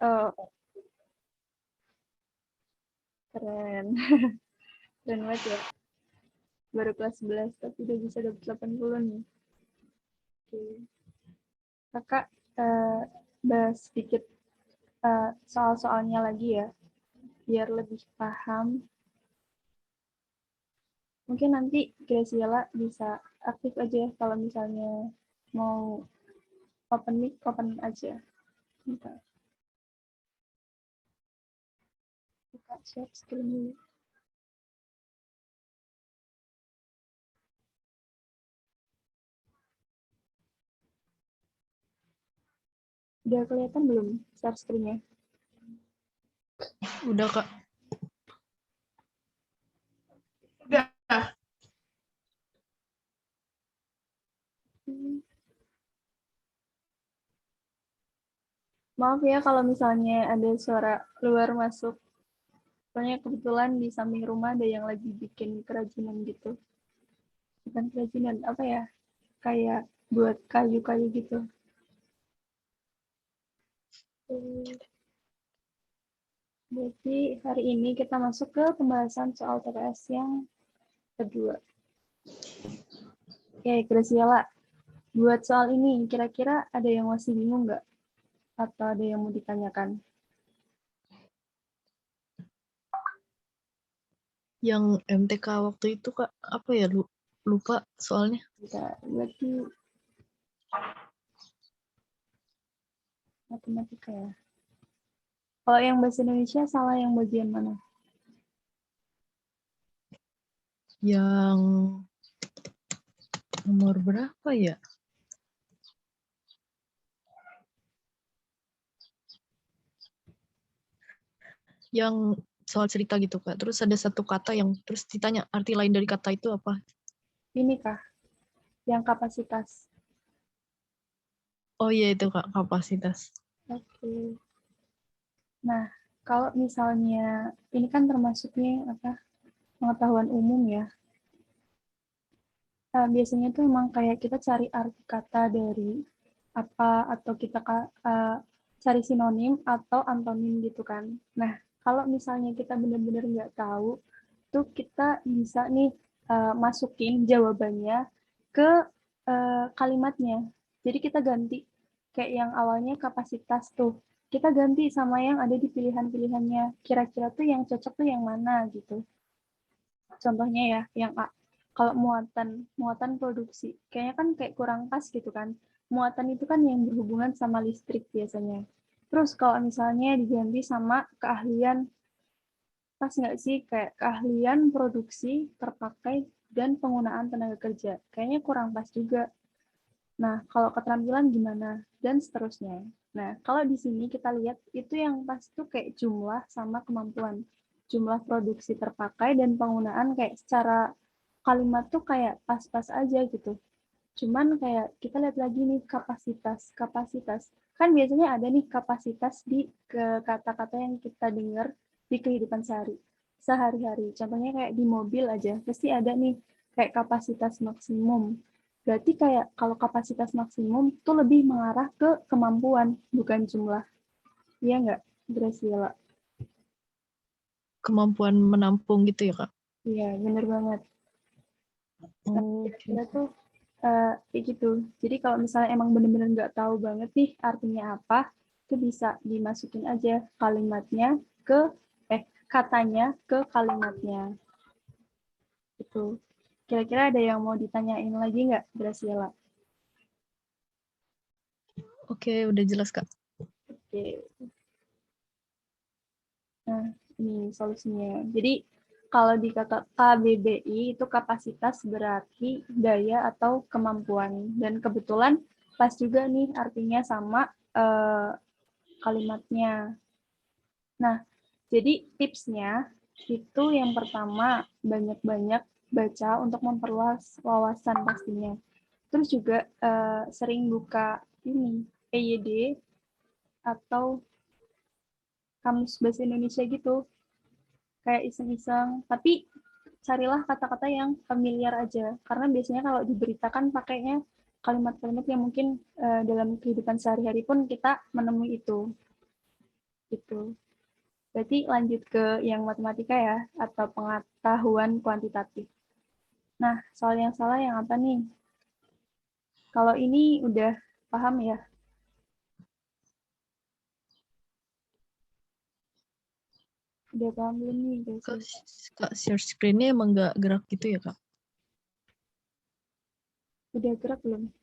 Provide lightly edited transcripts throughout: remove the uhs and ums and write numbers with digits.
Oh, keren. Keren banget ya. Baru kelas 11 tapi udah bisa dapat 80 nih. Oke. Kakak bahas sedikit soal-soalnya lagi ya, biar lebih paham. Mungkin nanti Graciela bisa aktif aja ya kalau misalnya mau open mic, open aja. Bentar, buka share screen dulu. Udah kelihatan belum share screen-nya? Udah, Kak. Udah. Maaf ya kalau misalnya ada suara luar masuk. Soalnya kebetulan di samping rumah ada yang lagi bikin kerajinan gitu. Bukan kerajinan, apa ya? Kayak buat kayu-kayu gitu. Jadi hari ini kita masuk ke pembahasan soal TPS yang kedua. Oke, Graciela, buat soal ini kira-kira ada yang masih bingung nggak? Atau ada yang mau ditanyakan? Yang MTK waktu itu, Kak, apa ya? Lupa soalnya. Berarti matematika ya. Kalau yang bahasa Indonesia salah yang bagian mana? Yang nomor berapa ya? Yang soal cerita gitu, Kak. Terus ada satu kata yang terus ditanya arti lain dari kata itu apa? Ini kah? Yang kapasitas. Oh iya itu, Kak, kapasitas. Oke. Nah, kalau misalnya ini kan termasuknya apa? Pengetahuan umum ya. Biasanya tuh emang kayak kita cari arti kata dari apa atau kita cari sinonim atau antonim gitu kan. Nah, kalau misalnya kita benar-benar nggak tahu, tuh kita bisa nih masukin jawabannya ke kalimatnya. Jadi kita ganti kayak yang awalnya kapasitas tuh. Kita ganti sama yang ada di pilihan-pilihannya. Kira-kira tuh yang cocok tuh yang mana gitu. Contohnya ya, yang A. Kalau muatan produksi, kayaknya kan kayak kurang pas gitu kan. Muatan itu kan yang berhubungan sama listrik biasanya. Terus kalau misalnya diganti sama keahlian, pas nggak sih kayak keahlian produksi, terpakai, dan penggunaan tenaga kerja. Kayaknya kurang pas juga. Nah, kalau keterampilan gimana? Dan seterusnya. Nah, kalau di sini kita lihat itu yang pas tuh kayak jumlah sama kemampuan. Jumlah produksi terpakai dan penggunaan kayak secara kalimat tuh kayak pas-pas aja gitu. Cuman kayak kita lihat lagi nih kapasitas. Kapasitas. Kan biasanya ada nih kapasitas di kata-kata yang kita dengar di kehidupan sehari-hari. Contohnya kayak di mobil aja, pasti ada nih kayak kapasitas maksimum. Berarti kayak kalau kapasitas maksimum tuh lebih mengarah ke kemampuan, bukan jumlah. Iya nggak, Graciela? Kemampuan menampung gitu ya, Kak? Iya, bener banget. Oh, Kira-kira tuh kayak gitu. Jadi kalau misalnya emang bener-bener nggak tahu banget nih artinya apa, itu bisa dimasukin aja kalimatnya ke katanya ke kalimatnya. Itu. Kira-kira ada yang mau ditanyain lagi nggak, Graciela? Oke, udah jelas, Kak. Oke. Nah, ini solusinya. Jadi kalau di KBBI itu kapasitas berarti daya atau kemampuan. Dan kebetulan pas juga nih artinya sama kalimatnya. Nah, jadi tipsnya itu yang pertama banyak-banyak baca untuk memperluas wawasan pastinya. Terus juga sering buka ini EYD atau kamus bahasa Indonesia gitu, kayak iseng-iseng. Tapi carilah kata-kata yang familiar aja, karena biasanya kalau diberitakan pakainya kalimat-kalimat yang mungkin dalam kehidupan sehari-hari pun kita menemui itu. Gitu. Berarti lanjut ke yang matematika ya, atau pengetahuan kuantitatif. Nah, soal yang salah yang apa nih? Kalau ini udah paham ya? Udah paham belum nih, guys? Kak, share screen-nya emang nggak gerak gitu ya, Kak? Udah gerak belum?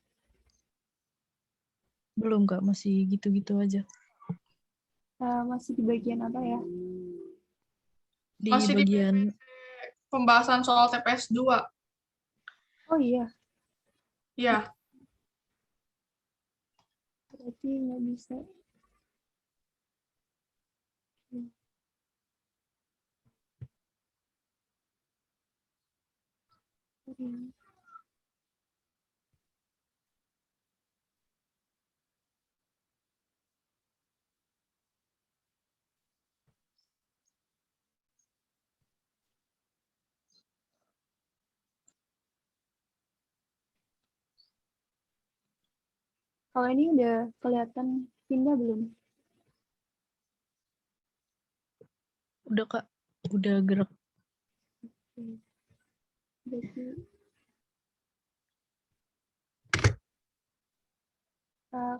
Belum, Kak. Masih gitu-gitu aja. Masih di bagian apa ya? Di Masih di bagian pembahasan soal TPS 2. Oh iya, Ya, berarti nggak bisa. Kalau ini udah kelihatan pindah belum? udah, Kak. Udah gerak. Berarti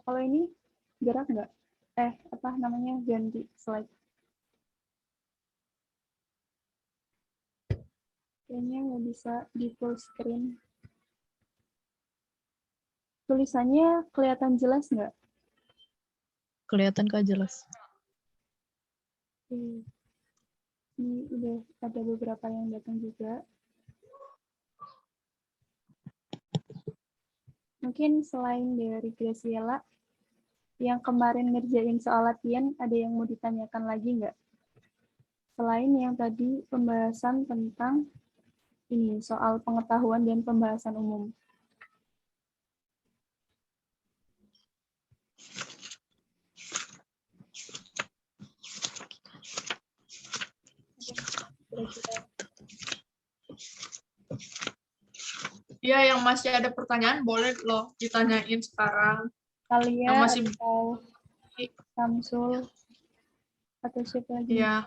kalau ini gerak nggak? Apa namanya, ganti slide. Kayaknya nggak bisa di full screen. Tulisannya kelihatan jelas nggak? Kelihatan, Kak, jelas. Ini udah ada beberapa yang datang juga. Mungkin selain dari Graciela, yang kemarin ngerjain soal latihan, ada yang mau ditanyakan lagi nggak? Selain yang tadi pembahasan tentang ini, soal pengetahuan dan pembahasan umum. ya yang masih ada pertanyaan boleh loh ditanyain sekarang. Kalian Yang masih atau Samsul atau siapa lagi? ya.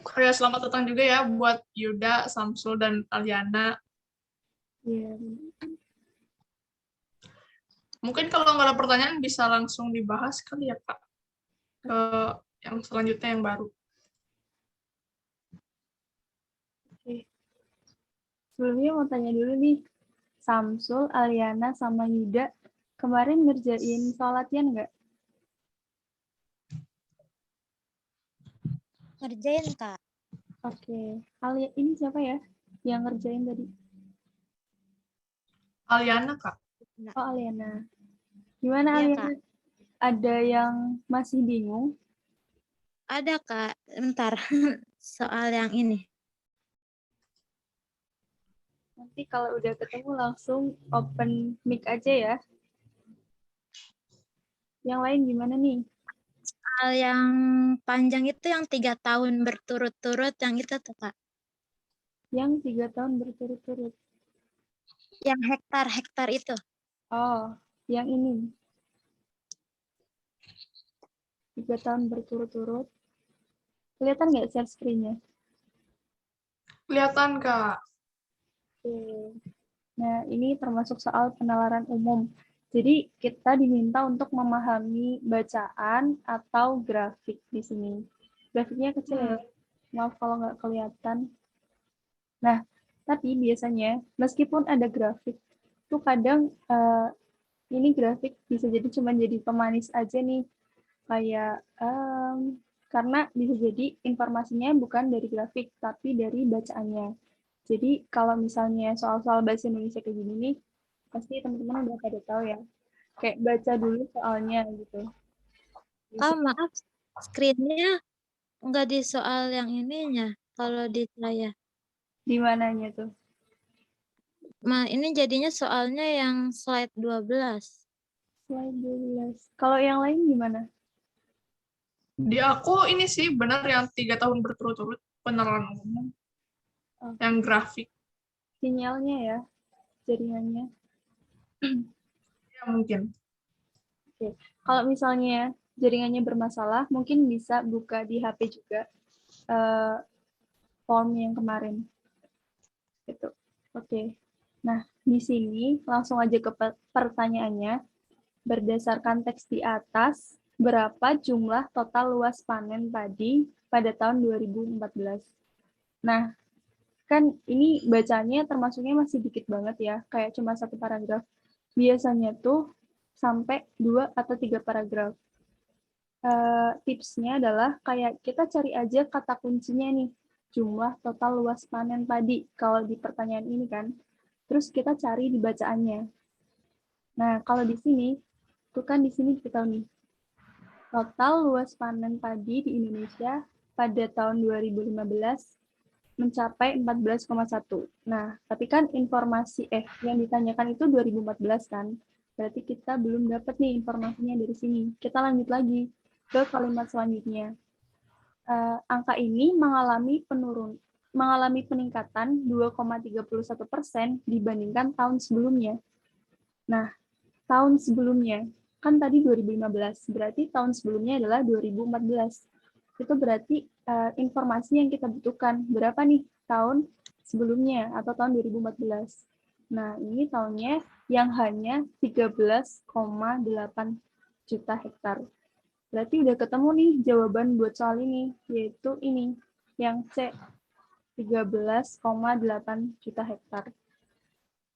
Oh ya, selamat datang juga ya buat Yuda, Samsul, dan Aliana. Iya. Mungkin kalau nggak ada pertanyaan bisa langsung dibahas kali ya, Kak. Ke yang selanjutnya yang baru. Oke. Sebelumnya mau tanya dulu nih, Samsul, Aliana, sama Yuda kemarin ngerjain soal latihan nggak? Ngerjain, Kak. Oke. Ini siapa ya yang ngerjain tadi? Aliana, Kak. Oh, Aliana. Gimana, Iya, Aliana? Kak. Ada yang masih bingung? Ada, Kak. Bentar. Soal yang ini. Nanti kalau udah ketemu langsung open mic aja ya. Yang lain gimana nih? Soal yang panjang itu yang 3 tahun berturut-turut, yang itu tuh, Kak. Yang 3 tahun berturut-turut. Yang hektar-hektar itu. Oh, yang ini. 3 tahun berturut-turut. Kelihatan nggak share screen-nya? Kelihatan, Kak. Oke. Nah, ini termasuk soal penalaran umum. Jadi, kita diminta untuk memahami bacaan atau grafik di sini. Grafiknya kecil ya. Maaf kalau nggak kelihatan. Nah, tapi biasanya, meskipun ada grafik, itu kadang ini grafik bisa jadi cuma jadi pemanis aja nih. Kayak, karena bisa jadi informasinya bukan dari grafik, tapi dari bacaannya. Jadi kalau misalnya soal-soal bahasa Indonesia kayak gini nih, pasti teman-teman udah pada tahu ya. Kayak baca dulu soalnya gitu. Oh, maaf. Screen-nya nggak di soal yang ininya. Kalau di saya. Di mananya tuh? Ini jadinya soalnya yang slide 12. Slide 12. Kalau yang lain gimana? Di aku ini sih benar yang 3 tahun berturut-turut penalaran umum. Oh, Yang grafik. sinyalnya ya. jaringannya. Ya, mungkin. Kalau misalnya jaringannya bermasalah, mungkin bisa buka di HP juga form yang kemarin. Gitu. Oke. Nah, di sini langsung aja ke pertanyaannya. Berdasarkan teks di atas, berapa jumlah total luas panen padi pada tahun 2014? Nah, kan ini bacanya termasuknya masih dikit banget ya, kayak cuma 1 paragraf. Biasanya tuh sampai 2 atau 3 paragraf. Tipsnya adalah kayak kita cari aja kata kuncinya nih, jumlah total luas panen padi kalau di pertanyaan ini kan. Terus kita cari di bacaannya. Nah, kalau di sini, tuh kan di sini kita tahu nih, total luas panen padi di Indonesia pada tahun 2015 mencapai 14,1. Nah, tapi kan informasi yang ditanyakan itu 2014 kan. Berarti kita belum dapat nih informasinya dari sini. Kita lanjut lagi ke kalimat selanjutnya. Angka ini mengalami peningkatan 2,31% dibandingkan tahun sebelumnya. Nah, tahun sebelumnya kan tadi 2015, berarti tahun sebelumnya adalah 2014. Itu berarti informasi yang kita butuhkan berapa nih tahun sebelumnya atau tahun 2014. Nah, ini tahunnya yang hanya 13,8 juta hektar. Berarti udah ketemu nih jawaban buat soal ini, yaitu ini, yang C, 13,8 juta hektar.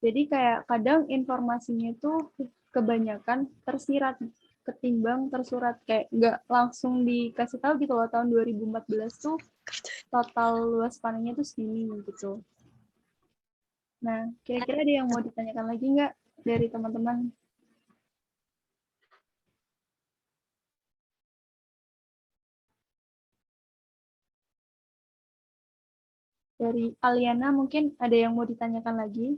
Jadi kayak kadang informasinya itu kebanyakan tersirat ketimbang tersurat, kayak nggak langsung dikasih tahu gitu loh, tahun 2014 tuh total luas panennya tuh segini gitu. Nah, kira-kira ada yang mau ditanyakan lagi nggak dari teman-teman? Dari Aliana mungkin ada yang mau ditanyakan lagi?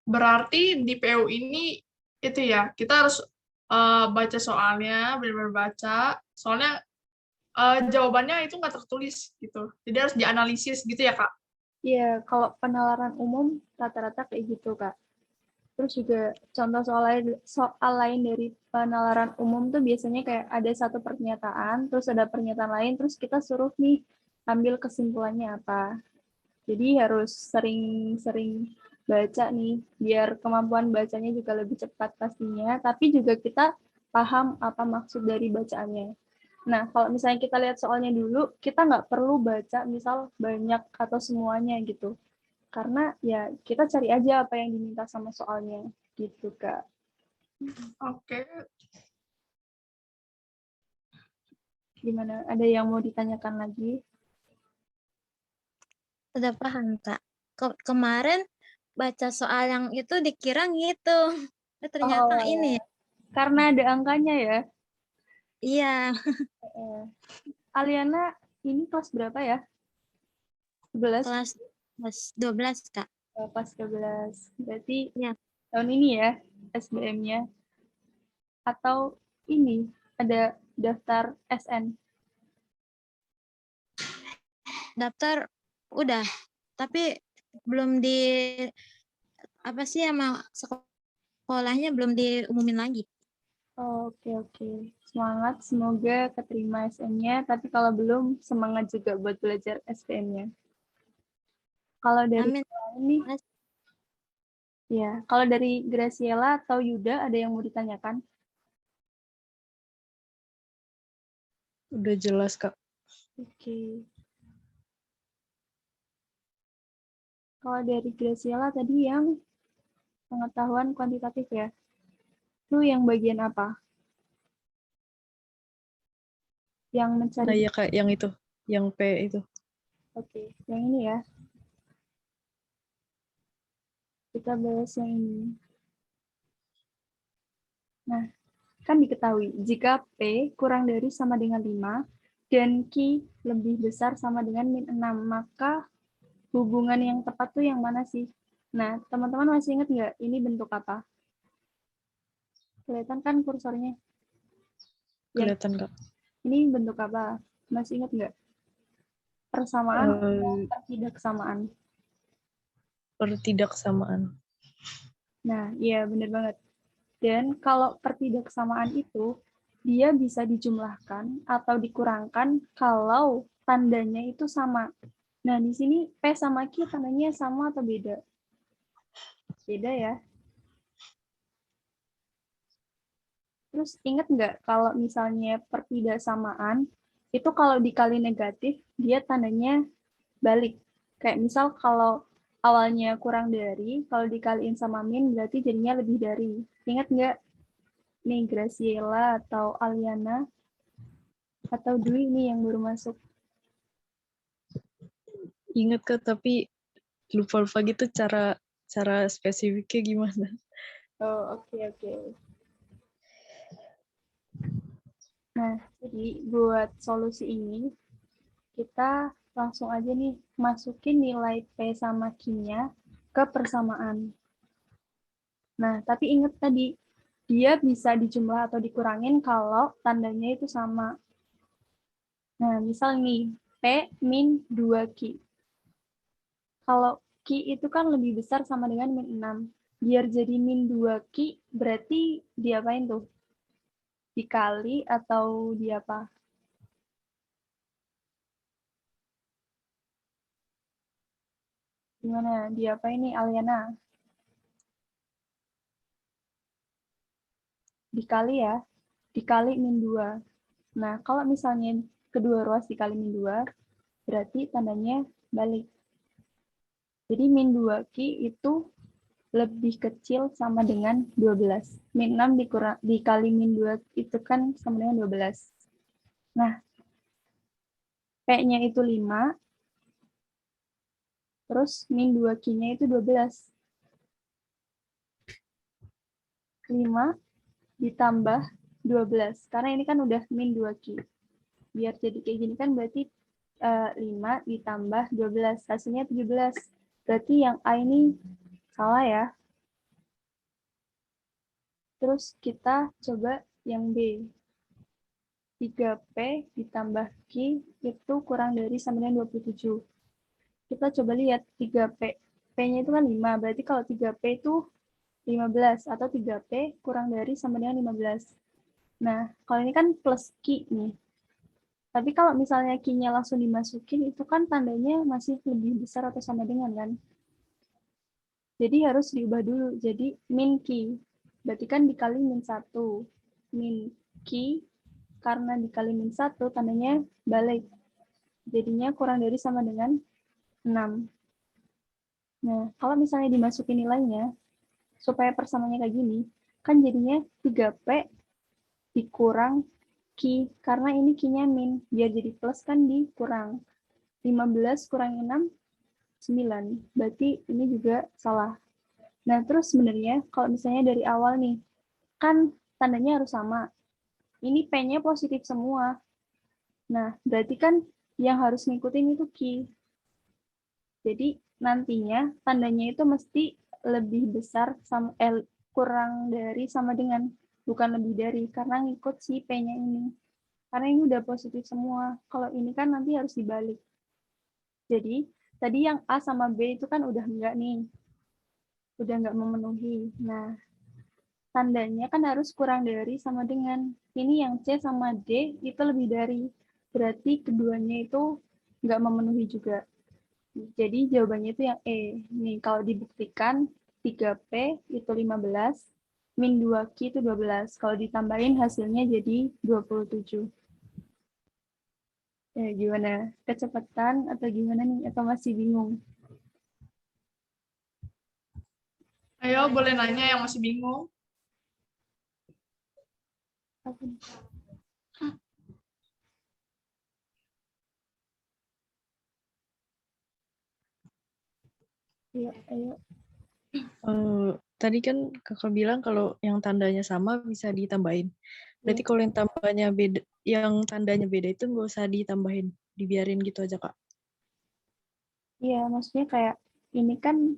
Berarti di PU ini itu ya, kita harus baca soalnya, benar-benar baca. Soalnya jawabannya itu nggak tertulis gitu. Jadi harus dianalisis gitu ya, Kak? Iya, kalau penalaran umum rata-rata kayak gitu, Kak. Terus juga contoh soal lain dari penalaran umum tuh biasanya kayak ada satu pernyataan, terus ada pernyataan lain, terus kita suruh nih ambil kesimpulannya apa. Jadi harus sering-sering baca nih, biar kemampuan bacanya juga lebih cepat pastinya, tapi juga kita paham apa maksud dari bacaannya. Nah, kalau misalnya kita lihat soalnya dulu, kita nggak perlu baca misal banyak atau semuanya gitu. Karena ya kita cari aja apa yang diminta sama soalnya gitu, Kak. Oke. Gimana? Ada yang mau ditanyakan lagi? Udah paham, Kak. Kemarin baca soal yang itu dikira ngitung. Ternyata ini. Karena ada angkanya ya. Iya, Aliana ini kelas berapa ya? 11? kelas 12, Kak. Kelas 12. Berarti Ya. tahun ini ya SBM-nya. Atau ini ada daftar SN? Daftar udah, tapi belum di apa sih sama sekolahnya belum diumumin lagi. Oke. Semangat, semoga keterima SN-nya. Tapi kalau belum, semangat juga buat belajar SPM-nya. Kalau dari Amin. ini, ya, kalau dari Graciela atau Yuda ada yang mau ditanyakan? Udah jelas, Kak. Oke. Kalau dari Graciela tadi yang pengetahuan kuantitatif ya. Itu yang bagian apa? Yang mencari. Nah, ya Kak, yang itu, yang P itu. Oke, yang ini ya. Kita bahas yang ini. Nah, kan diketahui jika P kurang dari sama dengan 5 dan Q lebih besar sama dengan min 6, maka hubungan yang tepat tuh yang mana sih? Nah, teman-teman masih ingat nggak ini bentuk apa? Kelihatan kan kursornya? Kelihatan, Kak. Ini bentuk apa? Masih ingat nggak? persamaan atau Eh, pertidaksamaan. Pertidaksamaan. Nah, iya benar banget. Dan kalau pertidaksamaan itu, dia bisa dijumlahkan atau dikurangkan kalau tandanya itu sama. Nah, di sini P sama Q tandanya sama atau beda? Beda ya. Terus ingat nggak kalau misalnya pertidaksamaan, itu kalau dikali negatif, dia tandanya balik. Kayak misal kalau awalnya kurang dari, kalau dikaliin sama min berarti jadinya lebih dari. Ingat nggak nih Graciela atau Aliana atau Dwi nih yang baru masuk? Ingat Kak, tapi lupa-lupa gitu cara spesifiknya gimana. Oh, oke. Nah, jadi buat solusi ini, kita langsung aja nih masukin nilai P sama Q-nya ke persamaan. Nah, tapi ingat tadi, dia bisa dijumlah atau dikurangin kalau tandanya itu sama. Nah, misal nih, P min 2Q. Kalau Q itu kan lebih besar sama dengan min 6. Biar jadi min 2Q, berarti diapain tuh? Dikali atau diapa? Gimana? Diapain nih, Aliana? Dikali ya. Dikali min 2. Nah, kalau misalnya kedua ruas dikali min 2, berarti tandanya balik. Jadi min 2Q itu lebih kecil sama dengan 12. Min 6 dikali min 2 itu kan sama dengan 12. Nah, P-nya itu 5, terus min 2Q-nya itu 12. 5 ditambah 12. Karena ini kan udah min 2Q. Biar jadi kayak gini kan berarti 5 ditambah 12. Hasilnya 17. Berarti yang A ini salah ya. Terus kita coba yang B. 3P ditambah Q itu kurang dari sama dengan 27. Kita coba lihat 3P. P-nya itu kan 5, berarti kalau 3P itu 15, atau 3P kurang dari sama dengan 15. Nah, kalau ini kan plus Q nih. Tapi kalau misalnya Q-nya langsung dimasukin, itu kan tandanya masih lebih besar atau sama dengan kan? Jadi harus diubah dulu, jadi min Q. Berarti kan dikali min 1. Min Q karena dikali min 1 tandanya balik. Jadinya kurang dari sama dengan 6. Nah, kalau misalnya dimasukin nilainya, supaya persamaannya kayak gini, kan jadinya 3P dikurang Q, karena ini Q-nya min, biar jadi plus kan dikurang. 15 kurang 6, 9. Berarti ini juga salah. Nah, terus sebenarnya kalau misalnya dari awal nih, kan tandanya harus sama. Ini P-nya positif semua. Nah, berarti kan yang harus ngikutin itu Q. Jadi nantinya tandanya itu mesti lebih besar sama kurang dari sama dengan, bukan lebih dari, karena ngikut si P-nya ini. Karena ini udah positif semua. Kalau ini kan nanti harus dibalik. Jadi tadi yang A sama B itu kan udah enggak nih. Udah enggak memenuhi. Nah, tandanya kan harus kurang dari sama dengan. Ini yang C sama D itu lebih dari. Berarti keduanya itu enggak memenuhi juga. Jadi jawabannya itu yang E. Nih, kalau dibuktikan 3P itu 15, min 2Q itu 12. Kalau ditambahin hasilnya jadi 27. Ya, gimana? Kecepatan atau gimana nih? Atau masih bingung? Ayo, boleh nanya yang masih bingung. Apa nih? Ayo. Tadi kan kakak bilang kalau yang tandanya sama bisa ditambahin. Berarti kalau yang tambahnya beda, yang tandanya beda itu nggak usah ditambahin, dibiarin gitu aja kak. Iya, maksudnya kayak ini kan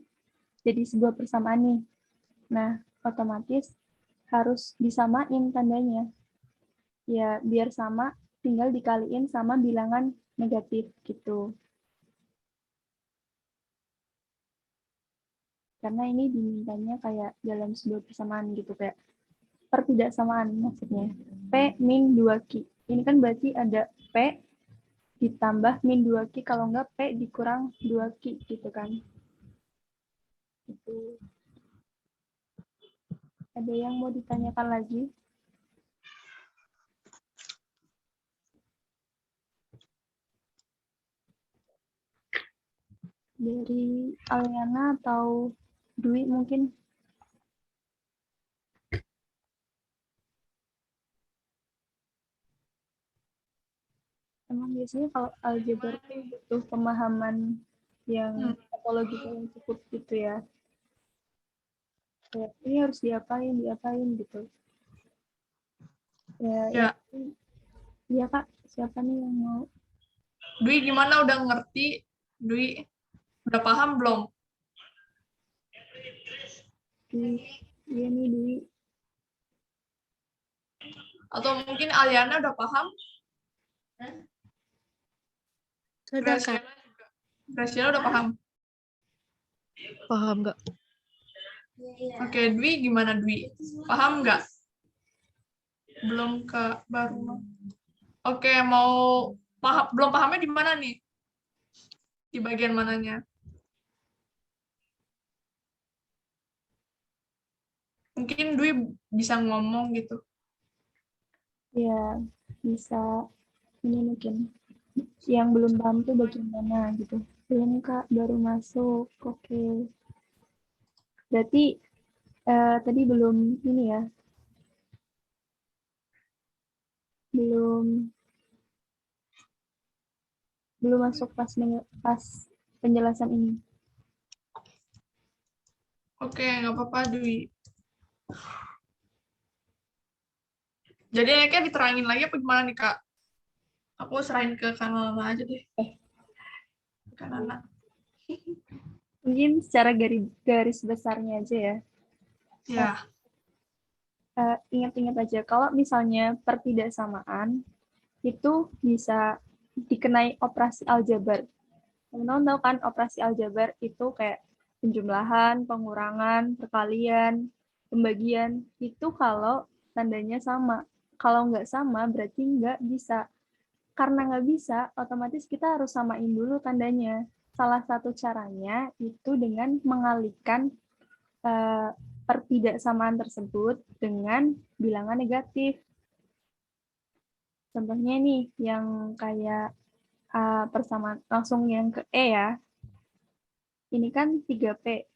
jadi sebuah persamaan nih. Nah, otomatis harus disamain tandanya. Ya, biar sama, tinggal dikaliin sama bilangan negatif gitu. Karena ini dimintanya kayak dalam sebuah persamaan gitu, kayak pertidaksamaan maksudnya. P min 2Q. Ini kan berarti ada P ditambah min 2Q, kalau enggak P dikurang 2Q gitu kan. Itu. Ada yang mau ditanyakan lagi? Dari Aliana atau Dwi mungkin? Emang biasanya kalau aljabar itu butuh pemahaman yang topologikal yang cukup gitu ya. Kayak ini harus diapain gitu. Ya. Iya Kak, siapa nih yang mau? Dwi gimana, udah ngerti? Dwi udah paham belum? Iya nih Dwi. Atau mungkin Aliana udah paham? Sudah, Kak. Graciela udah paham? Paham nggak? Oke, Dwi gimana Dwi? Paham nggak? Belum ke baru. Oke, mau belum pahamnya di mana nih? Di bagian mananya? Mungkin Dwi bisa ngomong gitu. Ya, bisa. Ini mungkin yang belum paham tuh bagaimana gitu. Belum Kak, baru masuk. Oke. Berarti tadi belum ini ya. Belum masuk pas penjelasan ini. Oke, nggak apa-apa Dwi. Jadi enaknya diterangin lagi apa gimana nih Kak? Aku serahin ke Kanana aja deh. Kanana. Mungkin secara garis besarnya aja ya. Ya. Ingat-ingat aja, kalau misalnya pertidaksamaan itu bisa dikenai operasi aljabar. Teman-teman tahu kan operasi aljabar itu kayak penjumlahan, pengurangan, perkalian, pembagian. Itu kalau tandanya sama. Kalau nggak sama berarti nggak bisa. Karena nggak bisa, otomatis kita harus samain dulu tandanya. Salah satu caranya itu dengan mengalihkan pertidaksamaan tersebut dengan bilangan negatif. Contohnya nih, yang kayak persamaan, langsung yang ke E ya. Ini kan 3P.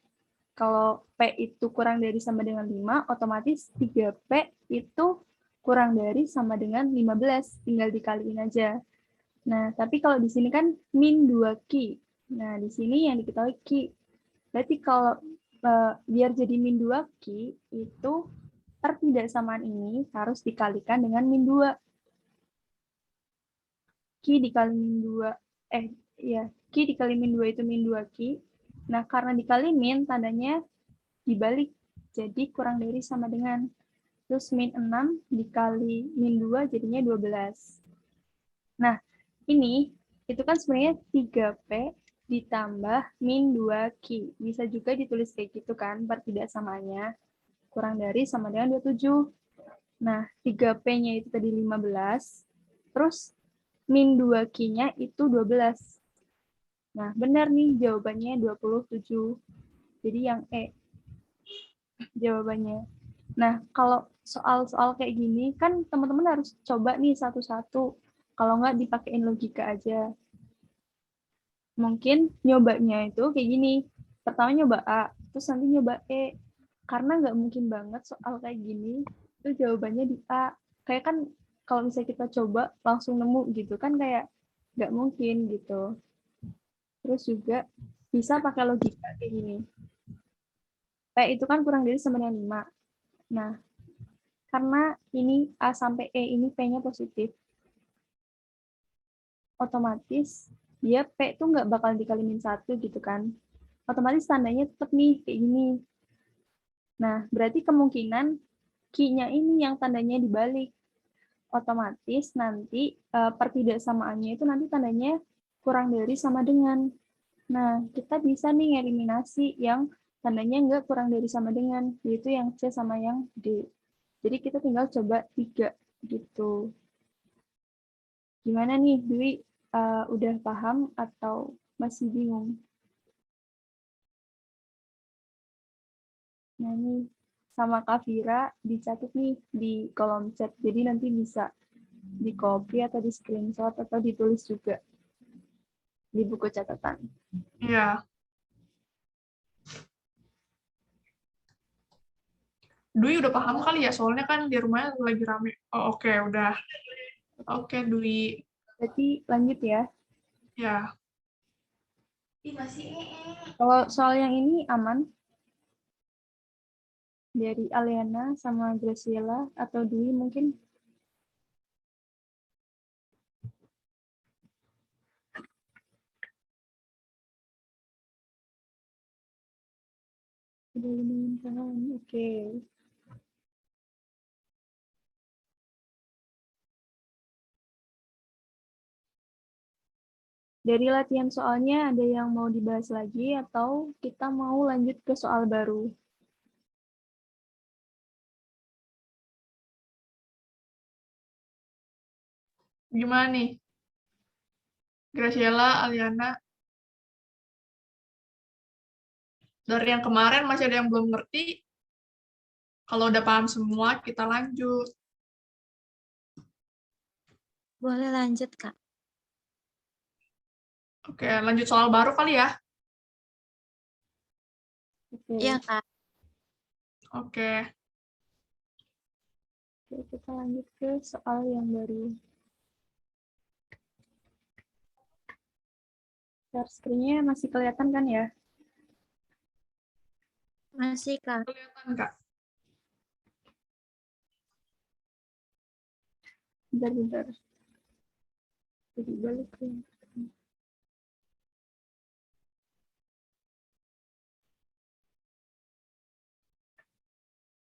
Kalau P itu kurang dari sama dengan 5, otomatis 3P itu kurang dari sama dengan 15. Tinggal dikaliin aja. Nah, tapi kalau di sini kan min 2Q. Nah, di sini yang diketahui Q. Berarti kalau biar jadi min 2Q, itu pertidaksamaan ini harus dikalikan dengan min 2. Q dikali min 2, Q dikali min 2 itu min 2Q. Nah, karena dikali min, tandanya dibalik. Jadi kurang dari sama dengan. Terus min 6 dikali min 2 jadinya 12. Nah, ini itu kan sebenarnya 3P ditambah min 2Q. Bisa juga ditulis kayak gitu kan, pertidaksamaannya. Kurang dari sama dengan 27. Nah, 3P-nya itu tadi 15. Terus min 2Q-nya itu 12. Nah, benar nih jawabannya 27. Jadi yang E jawabannya. Nah, kalau soal-soal kayak gini, kan teman-teman harus coba nih satu-satu. Kalau nggak dipakein logika aja. Mungkin nyobanya itu kayak gini. Pertama nyoba A, terus nanti nyoba E. Karena nggak mungkin banget soal kayak gini, itu jawabannya di A. Kayak kan kalau misalnya kita coba langsung nemu gitu kan kayak nggak mungkin gitu. Terus juga bisa pakai logika kayak gini. P itu kan kurang dari sama dengan 5. Nah, karena ini A sampai E ini P-nya positif, otomatis dia P itu nggak bakal dikali min 1 gitu kan. Otomatis tandanya tetap nih kayak gini. Nah, berarti kemungkinan Q-nya ini yang tandanya dibalik. Otomatis nanti pertidaksamaannya itu nanti tandanya kurang dari sama dengan. Nah, kita bisa nih eliminasi yang tandanya nggak kurang dari sama dengan, yaitu yang C sama yang D. Jadi kita tinggal coba 3 gitu. Gimana nih, Dwi? Udah paham atau masih bingung? Nah, ini sama Kak Vira dicatat nih di kolom chat. Jadi nanti bisa di copy atau di screenshot atau ditulis juga di buku catatan. Iya. Dwi udah paham kali ya, soalnya kan di rumahnya lagi rame. Oh, oke, udah. Oke, Dwi. Berarti lanjut ya. Ya, Kalau soal yang ini aman dari Aliana sama Graciela atau Dwi mungkin. Udah lumayan paham. Oke. Dari latihan soalnya ada yang mau dibahas lagi atau kita mau lanjut ke soal baru? gimana nih? Graciela, Aliana, dari yang kemarin masih ada yang belum ngerti. Kalau udah paham semua, kita lanjut. Boleh lanjut, Kak. Oke, lanjut soal baru kali ya. Oke. Iya, Kak. Oke, Oke, kita lanjut ke soal yang baru. Share screen-nya masih kelihatan kan ya? Masih, Kak. kelihatan Kak. Bentar-bentar. Jadi balik ke.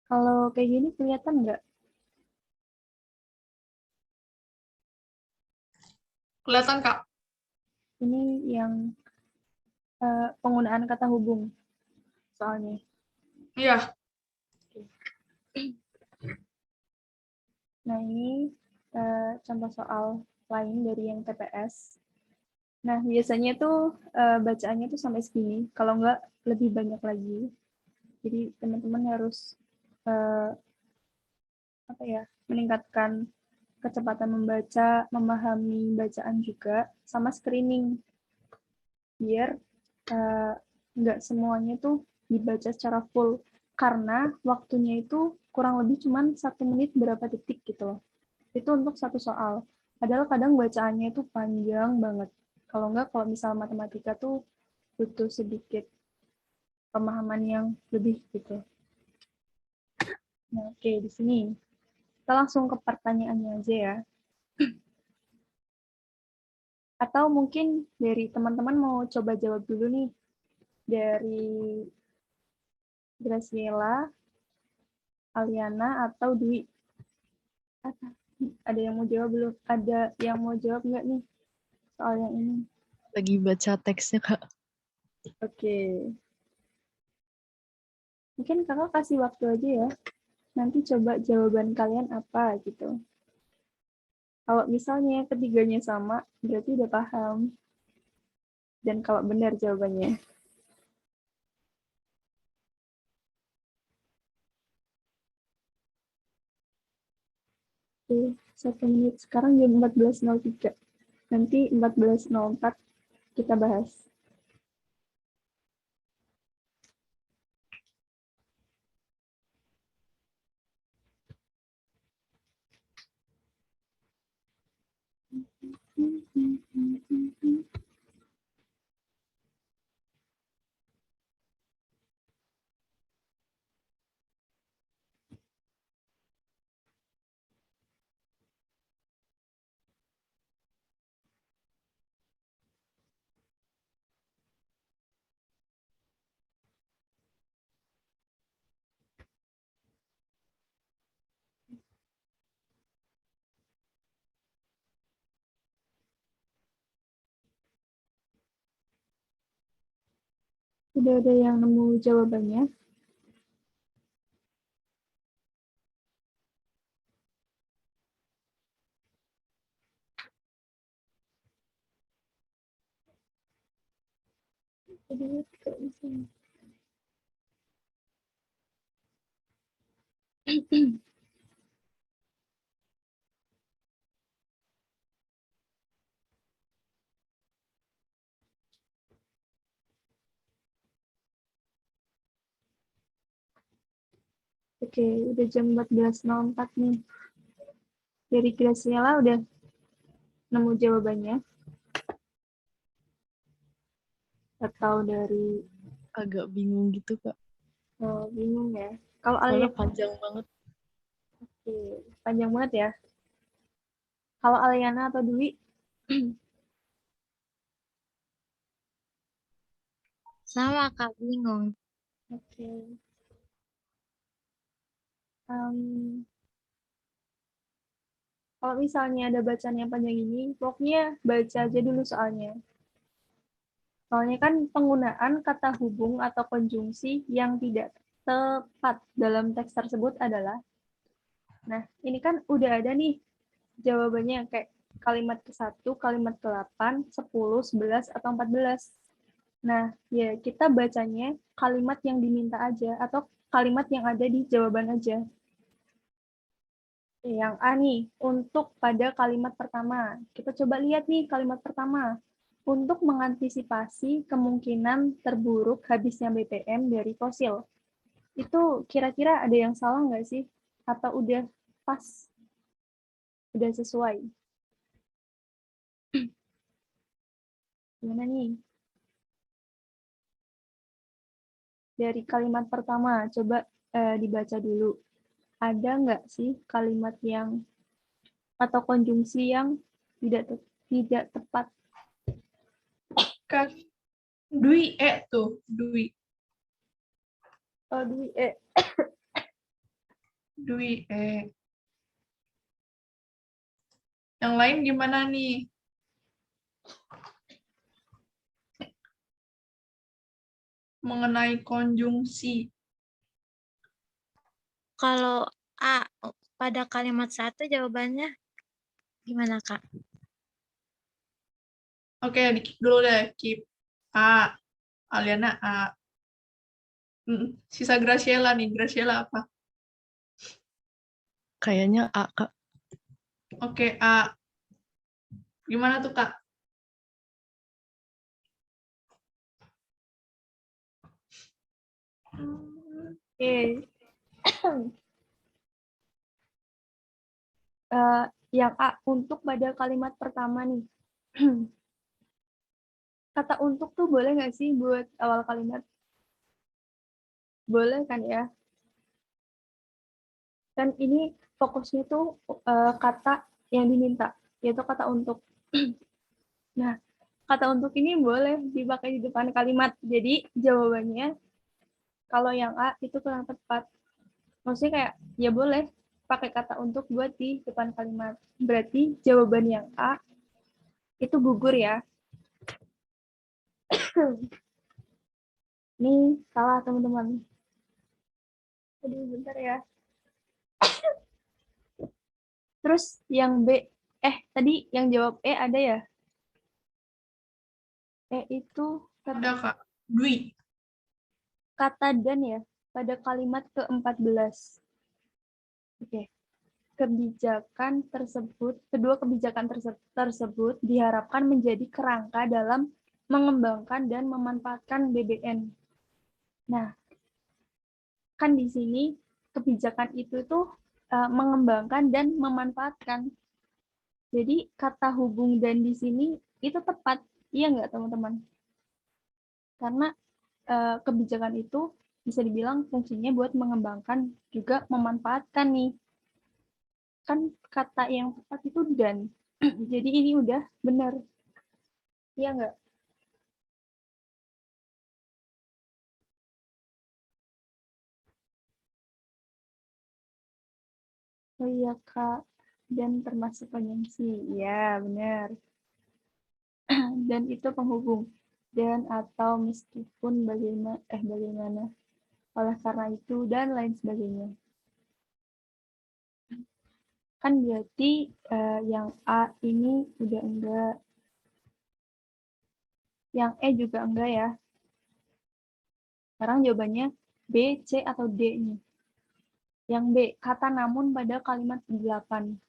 Kalau kayak gini kelihatan nggak? Kelihatan Kak. Ini yang penggunaan kata hubung soalnya. Iya, Nah, ini contoh soal lain dari yang TPS. Nah, biasanya tuh bacaannya tuh sampai segini. Kalau nggak, lebih banyak lagi. Jadi, teman-teman harus meningkatkan kecepatan membaca, memahami bacaan juga, sama screening. Biar nggak semuanya tuh dibaca secara full. Karena waktunya itu kurang lebih cuma 1 menit berapa detik gitu loh. Itu untuk satu soal. Padahal kadang bacaannya itu panjang banget. Kalau enggak, kalau misal matematika tuh butuh sedikit pemahaman yang lebih gitu. Nah, oke, di sini. Kita langsung ke pertanyaannya aja ya. Atau mungkin dari teman-teman mau coba jawab dulu nih. Dari Graciela, Aliana, atau Dwi. Ada yang mau jawab belum? Ada yang mau jawab nggak nih soal yang ini? Lagi baca teksnya, Kak. Oke. Mungkin kakak kasih waktu aja ya. Nanti coba jawaban kalian apa gitu. Kalau misalnya ketiganya sama, berarti udah paham. Dan kalau benar jawabannya. Oke, 1 menit. Sekarang jam 14.03. Nanti 14.04 kita bahas. Udah ada yang nemu jawabannya? Jadi, nggak bisa. Oke, udah jam 14.04 nih. Dari Graciela udah nemu jawabannya? Atau dari Agak bingung gitu, Kak. bingung ya? Kalau Soalnya Aliana, panjang banget. oke, panjang banget ya. Kalau Aliana atau Dwi, Sama Kak, bingung. oke. Em, kalau misalnya ada bacaan yang panjang ini, pokoknya baca aja dulu soalnya. Soalnya kan penggunaan kata hubung atau konjungsi yang tidak tepat dalam teks tersebut adalah, nah ini kan udah ada nih jawabannya kayak kalimat ke-1, kalimat ke-8, 10, 11, atau 14. Nah, ya kita bacanya kalimat yang diminta aja atau kalimat yang ada di jawaban aja. Yang A nih, untuk pada kalimat pertama. Kita coba lihat nih kalimat pertama. Untuk mengantisipasi kemungkinan terburuk habisnya BBM dari fosil. Itu kira-kira ada yang salah nggak sih? Atau udah pas? Udah sesuai? Gimana nih? Dari kalimat pertama, coba dibaca dulu. Ada nggak sih kalimat yang atau konjungsi yang tidak tepat? Kan Dwi tuh, Dwi. Oh, Dwi Yang lain gimana nih? Mengenai konjungsi. Kalau A pada kalimat 1 jawabannya gimana Kak? Oke, di-keep dulu deh. Keep A. Aliana A. Sisa Graciela nih. Graciela apa? Kayaknya A, Kak. Oke, A. Gimana tuh, Kak? Oke. Yang A, untuk pada kalimat pertama nih. Kata untuk tuh boleh nggak sih buat awal kalimat? Boleh kan ya? Dan ini fokusnya tuh kata yang diminta, yaitu kata untuk. Nah, kata untuk ini boleh dipakai di depan kalimat. Jadi jawabannya kalau yang A itu kurang tepat. Maksudnya kayak ya boleh pakai kata untuk buat di depan kalimat. Berarti jawaban yang A itu gugur ya. Ini salah teman-teman. Aduh, bentar ya. Terus yang B, tadi yang jawab E ada ya? Itu Ada, Kak. Dwi. kata dan ya, pada kalimat ke-14. Oke. Kedua kebijakan tersebut diharapkan menjadi kerangka dalam mengembangkan dan memanfaatkan BBM. Nah, kan di sini kebijakan itu tuh mengembangkan dan memanfaatkan. Jadi kata hubung dan di sini itu tepat, iya nggak teman-teman? Karena kebijakan itu bisa dibilang fungsinya buat mengembangkan juga memanfaatkan nih. Kan kata yang tepat itu dan. Jadi ini udah benar. Iya nggak? Oh iya Kak, dan termasuk konjungsi. Ya benar. Dan itu penghubung. dan atau meskipun bagaimana, oleh karena itu dan lain sebagainya. Kan berarti yang A ini udah enggak, yang E juga enggak ya. Sekarang jawabannya B, C, atau D nih. Yang B, kata namun pada kalimat 8.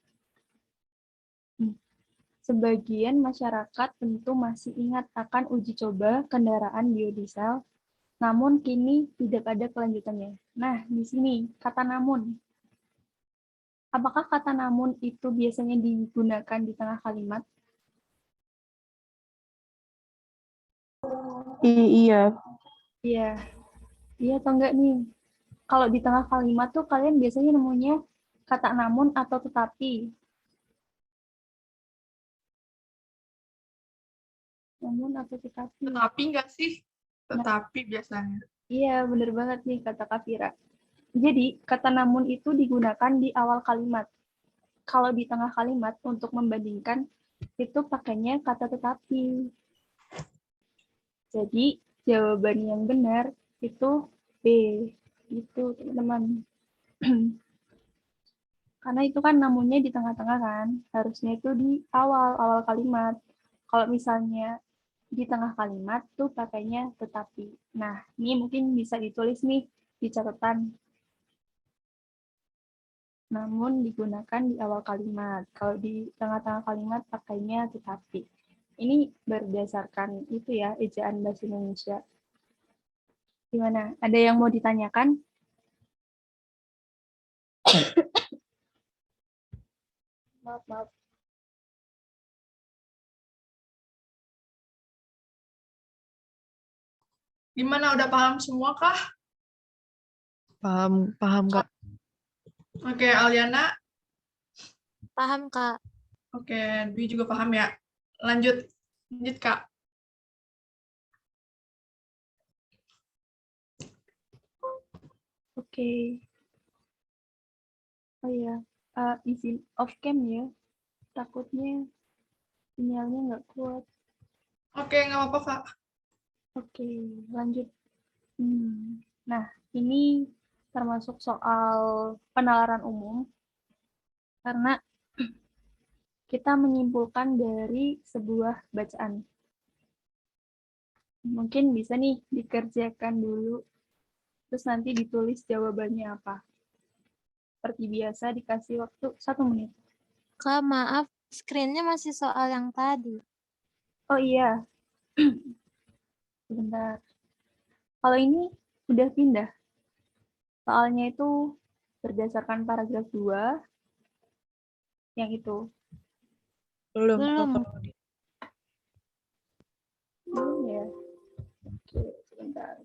Sebagian masyarakat tentu masih ingat akan uji coba kendaraan biodiesel, namun kini tidak ada kelanjutannya. Nah, di sini kata namun. Apakah kata namun itu biasanya digunakan di tengah kalimat? Iya. Iya. Iya atau enggak nih? Kalau di tengah kalimat tuh kalian biasanya nemunya kata namun atau tetapi. Namun atau tetapi. Tetapi nggak sih? Tetapi biasanya. Iya, bener banget nih kata Kak Fira. Jadi, kata namun itu digunakan di awal kalimat. Kalau di tengah kalimat, untuk membandingkan, itu pakainya kata tetapi. Jadi, jawaban yang benar itu B. Itu, teman-teman. Karena itu kan namunnya di tengah-tengah kan. Harusnya itu di awal kalimat. Kalau misalnya di tengah kalimat tuh pakainya tetapi. Nah, ini mungkin bisa ditulis nih di catatan. Namun digunakan di awal kalimat. Kalau di tengah-tengah kalimat pakainya tetapi. Ini berdasarkan itu ya, ejaan bahasa Indonesia. Gimana? Ada yang mau ditanyakan? Maaf. Gimana, udah paham semua kah? Paham Kak. Oke, Aliana. Paham, Kak. Oke, Dwi juga paham ya. Lanjut Kak. Oke. Oh iya, izin off cam ya. Takutnya sinyalnya nggak kuat. Oke, nggak apa-apa Kak. Oke, lanjut. Nah, ini termasuk soal penalaran umum. Karena kita menyimpulkan dari sebuah bacaan. Mungkin bisa nih dikerjakan dulu, terus nanti ditulis jawabannya apa. Seperti biasa dikasih waktu 1 menit. Kak, maaf, screen-nya masih soal yang tadi. Oh iya, sebentar. Kalau ini udah pindah. Soalnya itu berdasarkan paragraf 2, yang itu. Belum. Belum. Belum ya? Oke, sebentar.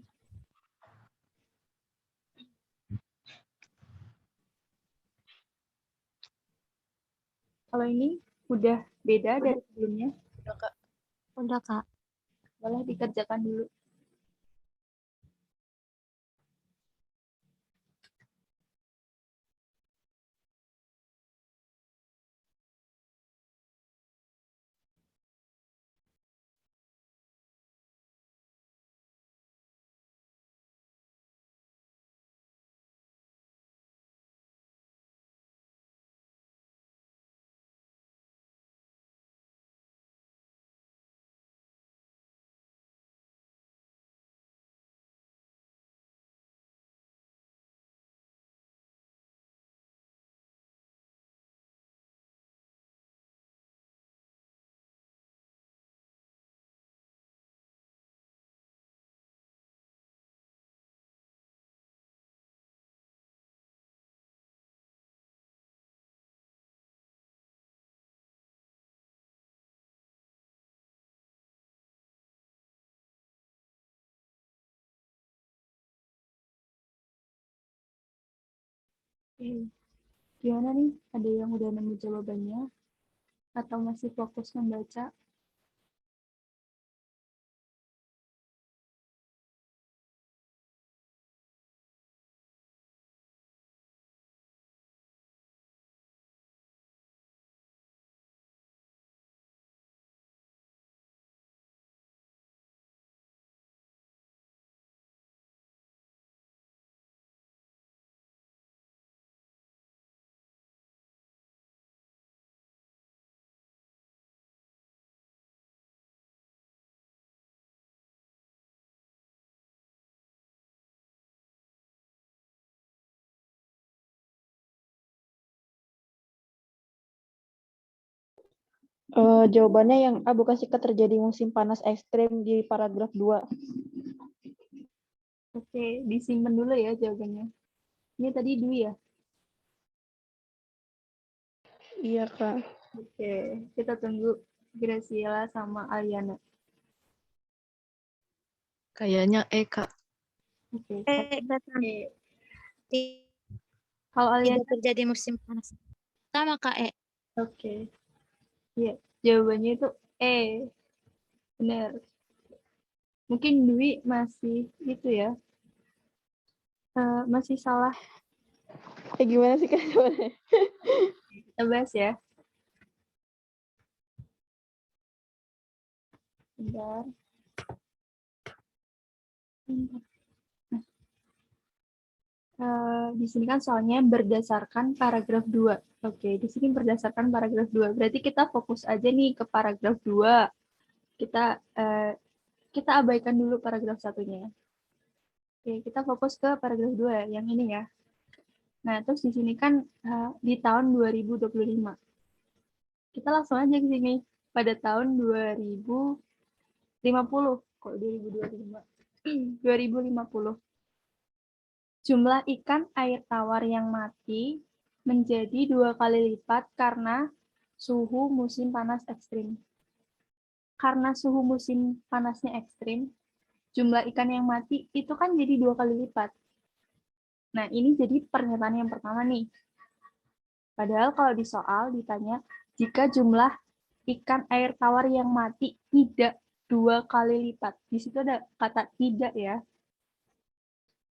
Kalau ini udah beda dari sebelumnya, Udah Kak. Udah, Kak. boleh dikerjakan dulu. Oke. Gimana nih? Ada yang udah nemu jawabannya? Atau masih fokus membaca? Jawabannya yang A, bukan jika terjadi musim panas ekstrim di paragraf 2. Oke, disimpan dulu ya jawabannya. Ini tadi Dwi ya? Iya, Kak. Oke, kita tunggu Graciela sama Aliana. Kayaknya Kak. Oke, Kata kalau Aliana, tidak terjadi musim panas. Sama Kak oke. Iya, jawabannya itu E. Benar. Mungkin Dwi masih itu ya, masih salah. Gimana sih, Kak? Jawabannya? Kita bahas ya. Bentar. Di sini kan soalnya berdasarkan paragraf 2. Oke, di sini berdasarkan paragraf 2. Berarti kita fokus aja nih ke paragraf 2. Kita abaikan dulu paragraf satunya. Oke, kita fokus ke paragraf 2 yang ini ya. Nah, terus di sini kan di tahun 2025. Kita langsung aja ke sini pada tahun 2050. Kok 2025? 2050. Jumlah ikan air tawar yang mati menjadi 2 kali lipat karena suhu musim panas ekstrim. Karena suhu musim panasnya ekstrim, jumlah ikan yang mati itu kan jadi 2 kali lipat. Nah, ini jadi pernyataan yang pertama nih. Padahal kalau di soal ditanya, jika jumlah ikan air tawar yang mati tidak 2 kali lipat. Di situ ada kata tidak ya.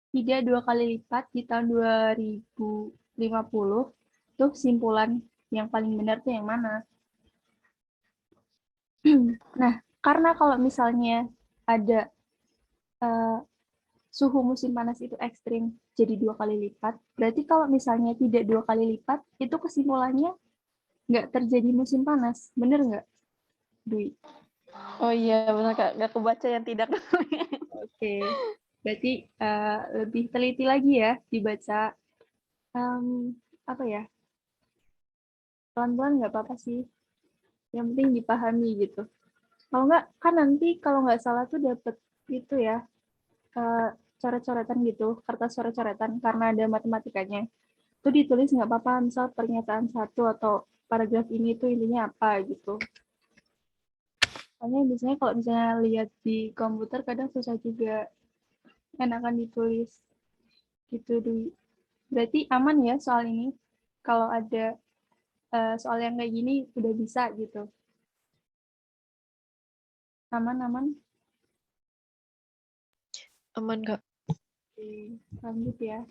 Tidak 2 kali lipat di tahun 2050. Itu kesimpulan yang paling benar tuh yang mana? Nah, karena kalau misalnya ada suhu musim panas itu ekstrim jadi 2 kali lipat, berarti kalau misalnya tidak 2 kali lipat, itu kesimpulannya nggak terjadi musim panas. Bener nggak, Dwi? Oh iya, benar, Kak. Nggak kebaca yang tidak. Oke. Berarti lebih teliti lagi ya dibaca. Apa ya? Pelan-pelan nggak apa-apa sih. Yang penting dipahami gitu. Kalau nggak, kan nanti kalau nggak salah tuh dapet itu ya, coret-coretan gitu, kertas coret-coretan karena ada matematikanya. Itu ditulis nggak apa-apa, misal pernyataan satu atau paragraf ini tuh intinya apa gitu. Soalnya biasanya kalau misalnya lihat di komputer kadang susah juga, enakan ditulis gitu. Berarti aman ya soal ini? Kalau ada soal yang kayak gini udah bisa gitu. Aman-aman? Aman, Kak. Oke, lanjut ya.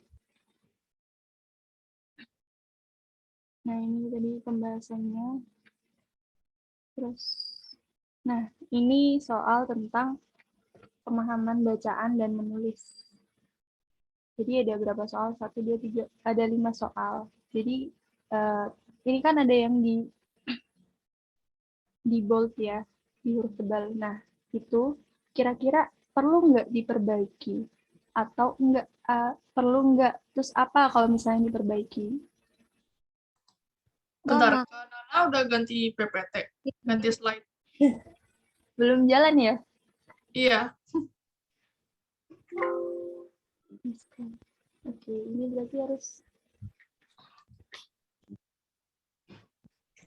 Nah, ini tadi pembahasannya. Terus, nah, ini soal tentang pemahaman bacaan dan menulis. Jadi ada berapa soal? 1, 2, 3, ada 5 soal. Jadi ini kan ada yang di bold ya, di huruf tebal. Nah, itu kira-kira perlu nggak diperbaiki? Atau nggak perlu nggak? Terus apa kalau misalnya diperbaiki? Bentar, Mama. Kak Nana udah ganti PPT, ganti slide. Belum jalan ya? Iya, Oke, ini berarti harus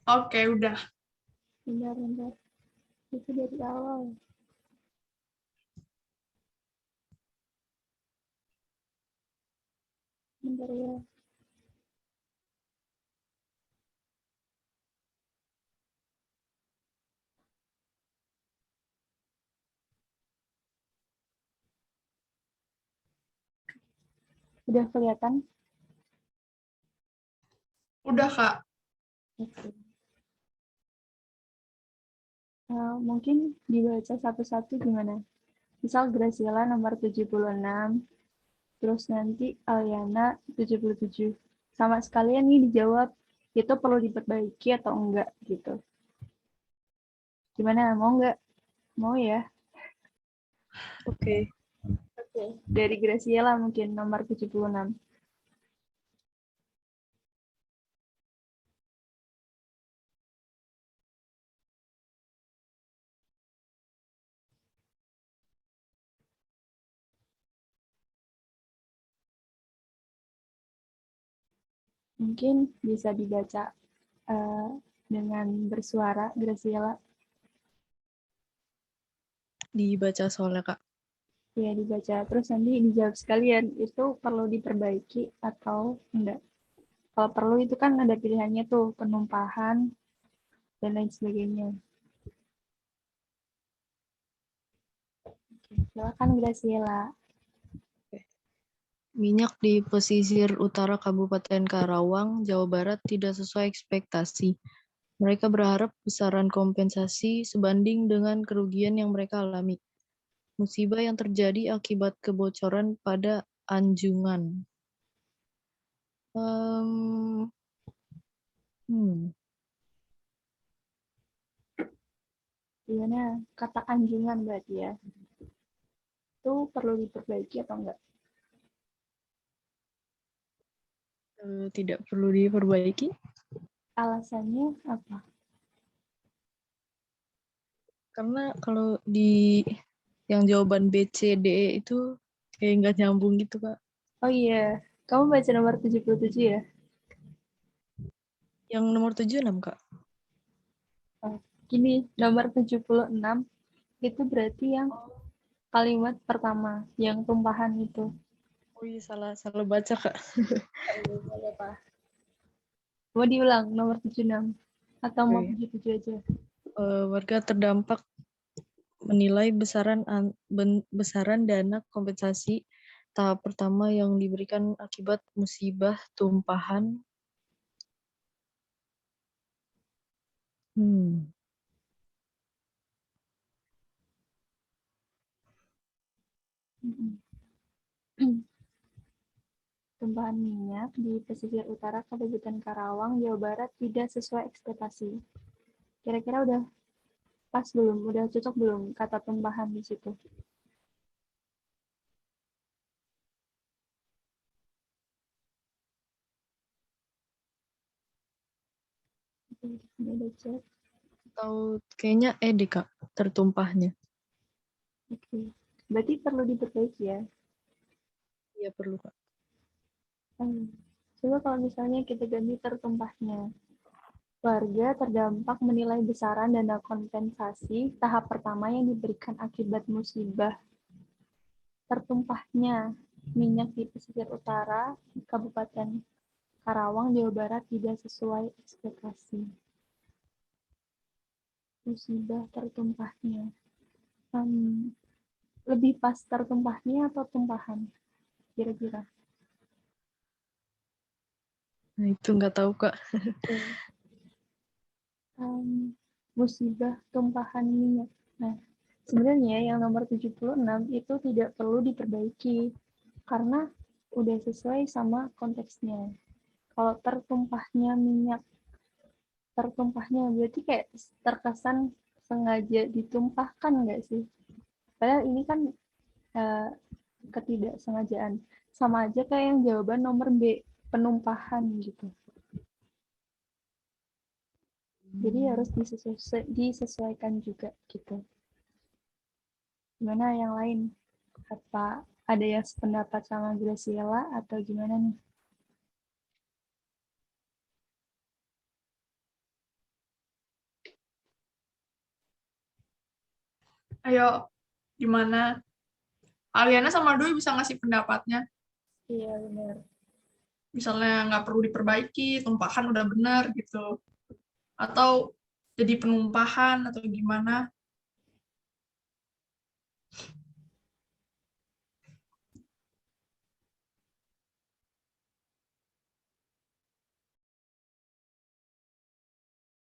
oke, udah. bentar. Itu dari awal. Bentar ya. Udah kelihatan? Udah, Kak. Oke. Mungkin dibaca satu-satu gimana? Misal Graciela nomor 76, terus nanti Aliana 77. Sama sekalian nih dijawab, itu perlu diperbaiki atau enggak gitu. Gimana, mau enggak? Mau ya? Oke. Oke. Dari Graciela mungkin nomor 76. Mungkin bisa dibaca dengan bersuara, Graciela. Dibaca soalnya, Kak. Ya, dibaca. Terus nanti dijawab sekalian, itu perlu diperbaiki atau enggak. Kalau perlu itu kan ada pilihannya tuh, penumpahan, dan lain sebagainya. Oke, silakan Graciela. Minyak di pesisir utara Kabupaten Karawang, Jawa Barat tidak sesuai ekspektasi. Mereka berharap besaran kompensasi sebanding dengan kerugian yang mereka alami. Musibah yang terjadi akibat kebocoran pada anjungan. Gimana kata anjungan berarti ya? Itu perlu diperbaiki atau enggak? Tidak perlu diperbaiki. Alasannya apa? Karena kalau di yang jawaban B, C, D, E itu kayak nggak nyambung gitu, Kak. Oh iya, kamu baca nomor 77 ya? Yang nomor 76, Kak. Gini, nomor 76 itu berarti yang kalimat pertama, yang tumpahan itu. Oh iya, salah baca, Kak. Mau diulang nomor 76 atau mau Oke. 77 aja? Warga terdampak menilai besaran dana kompensasi tahap pertama yang diberikan akibat musibah tumpahan. Tumpahan minyak di pesisir utara Kabupaten Karawang, Jawa Barat tidak sesuai ekspektasi. Kira-kira udah pas belum? Udah cocok belum kata tumpahan di situ? Udah cek. Atau kayaknya deh, Kak, tertumpahnya. Oke. Berarti perlu diperbaiki ya. Iya, perlu, Kak. Coba kalau misalnya kita ganti tertumpahnya. Warga terdampak menilai besaran dana kompensasi tahap pertama yang diberikan akibat musibah tertumpahnya minyak di pesisir utara Kabupaten Karawang, Jawa Barat tidak sesuai ekspektasi. Musibah tertumpahnya. Lebih pas tertumpahnya atau tumpahan? Kira-kira. Nah, itu nggak tahu, Kak. Musibah tumpahan minyak. Nah, sebenarnya yang nomor 76 itu tidak perlu diperbaiki karena udah sesuai sama konteksnya. Kalau tertumpahnya minyak, tertumpahnya berarti kayak terkesan sengaja ditumpahkan nggak sih? Padahal ini kan ketidaksengajaan. Sama aja kayak yang jawaban nomor B, penumpahan gitu. Jadi harus disesuaikan juga gitu. Gimana yang lain? Apa ada yang sependapat sama Graciela atau gimana nih? Ayo, gimana? Aliana sama Doi bisa ngasih pendapatnya. Iya benar. Misalnya nggak perlu diperbaiki, tumpahan udah benar gitu. Atau jadi penumpahan atau gimana.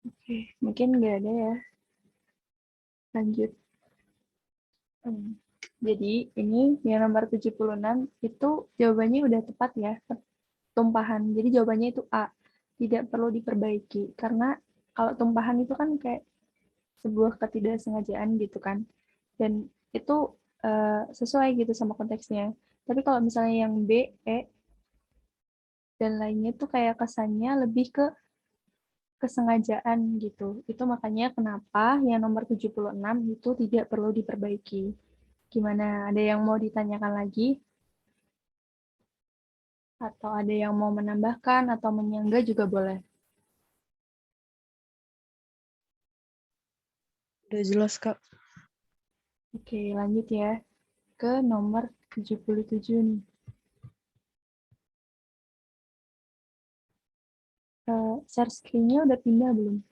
Oke, mungkin nggak ada ya. Lanjut. Jadi ini yang nomor 76 itu jawabannya udah tepat ya, tumpahan. Jadi jawabannya itu A, tidak perlu diperbaiki. Karena kalau tumpahan itu kan kayak sebuah ketidaksengajaan gitu kan. Dan itu sesuai gitu sama konteksnya. Tapi kalau misalnya yang B, E, dan lainnya tuh kayak kesannya lebih ke kesengajaan gitu. Itu makanya kenapa yang nomor 76 itu tidak perlu diperbaiki. Gimana? Ada yang mau ditanyakan lagi? Atau ada yang mau menambahkan atau menyanggah juga boleh. Udah jelas, Kak. Oke, lanjut ya. Ke nomor 77 nih. Share screen-nya udah pindah belum?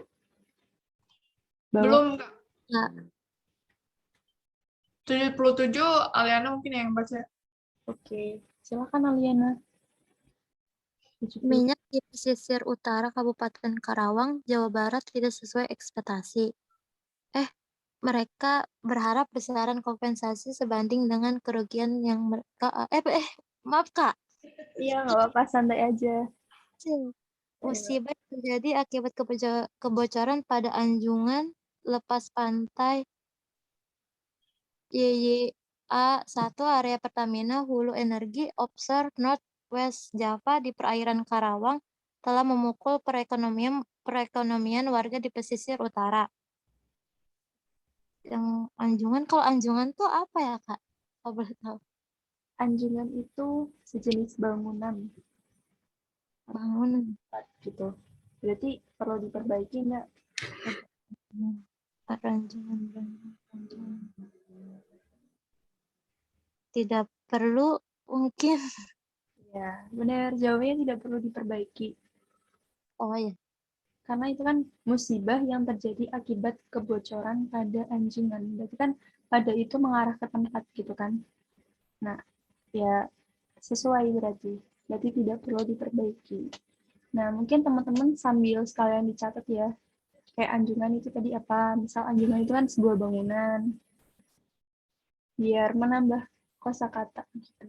Bawah. Belum, Kak. Kak, 77, Aliana mungkin yang baca. Oke, silakan Aliana. 70. minyak di pesisir utara Kabupaten Karawang, Jawa Barat tidak sesuai ekspektasi. Mereka berharap besaran kompensasi sebanding dengan kerugian yang mereka maaf Kak. Iya, nggak apa-apa, santai aja. Musibah yang terjadi akibat kebocoran pada anjungan lepas pantai YYA 1 area Pertamina Hulu Energi offshore North West Java di perairan Karawang telah memukul perekonomian warga di pesisir utara. Yang anjungan, kalau anjungan tuh apa ya Kak? Kalau boleh tahu. Anjungan itu sejenis bangunan Bangunan. gitu. Berarti perlu diperbaiki nggak? Anjungan. Tidak perlu mungkin. Ya, benar. Jawabannya tidak perlu diperbaiki. Oh ya. Karena itu kan musibah yang terjadi akibat kebocoran pada anjungan. Berarti kan pada itu mengarah ke tempat gitu kan. Nah, ya sesuai berarti. Berarti tidak perlu diperbaiki. Nah, mungkin teman-teman sambil sekalian dicatat ya. Kayak anjungan itu tadi apa? Misal anjungan itu kan sebuah bangunan. Biar menambah kosakata gitu.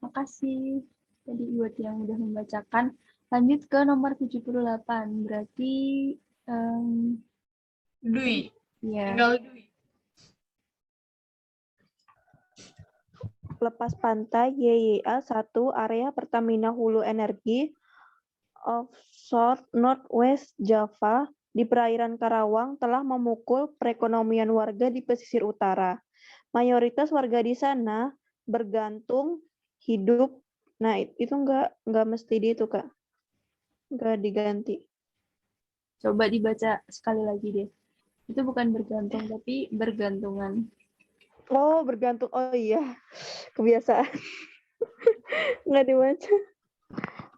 Makasih tadi buat yang udah membacakan. Lanjut ke nomor 78. Berarti Dwi. ya. Tinggal Dwi. Lepas pantai YYA 1 area Pertamina Hulu Energi offshore Northwest Java di perairan Karawang telah memukul perekonomian warga di pesisir utara. Mayoritas warga di sana bergantung hidup. Nah, itu nggak mesti di itu, Kak. Nggak diganti. Coba dibaca sekali lagi deh. Itu bukan bergantung, tapi bergantungan. Oh, bergantung. Oh iya, kebiasaan. Nggak dibaca.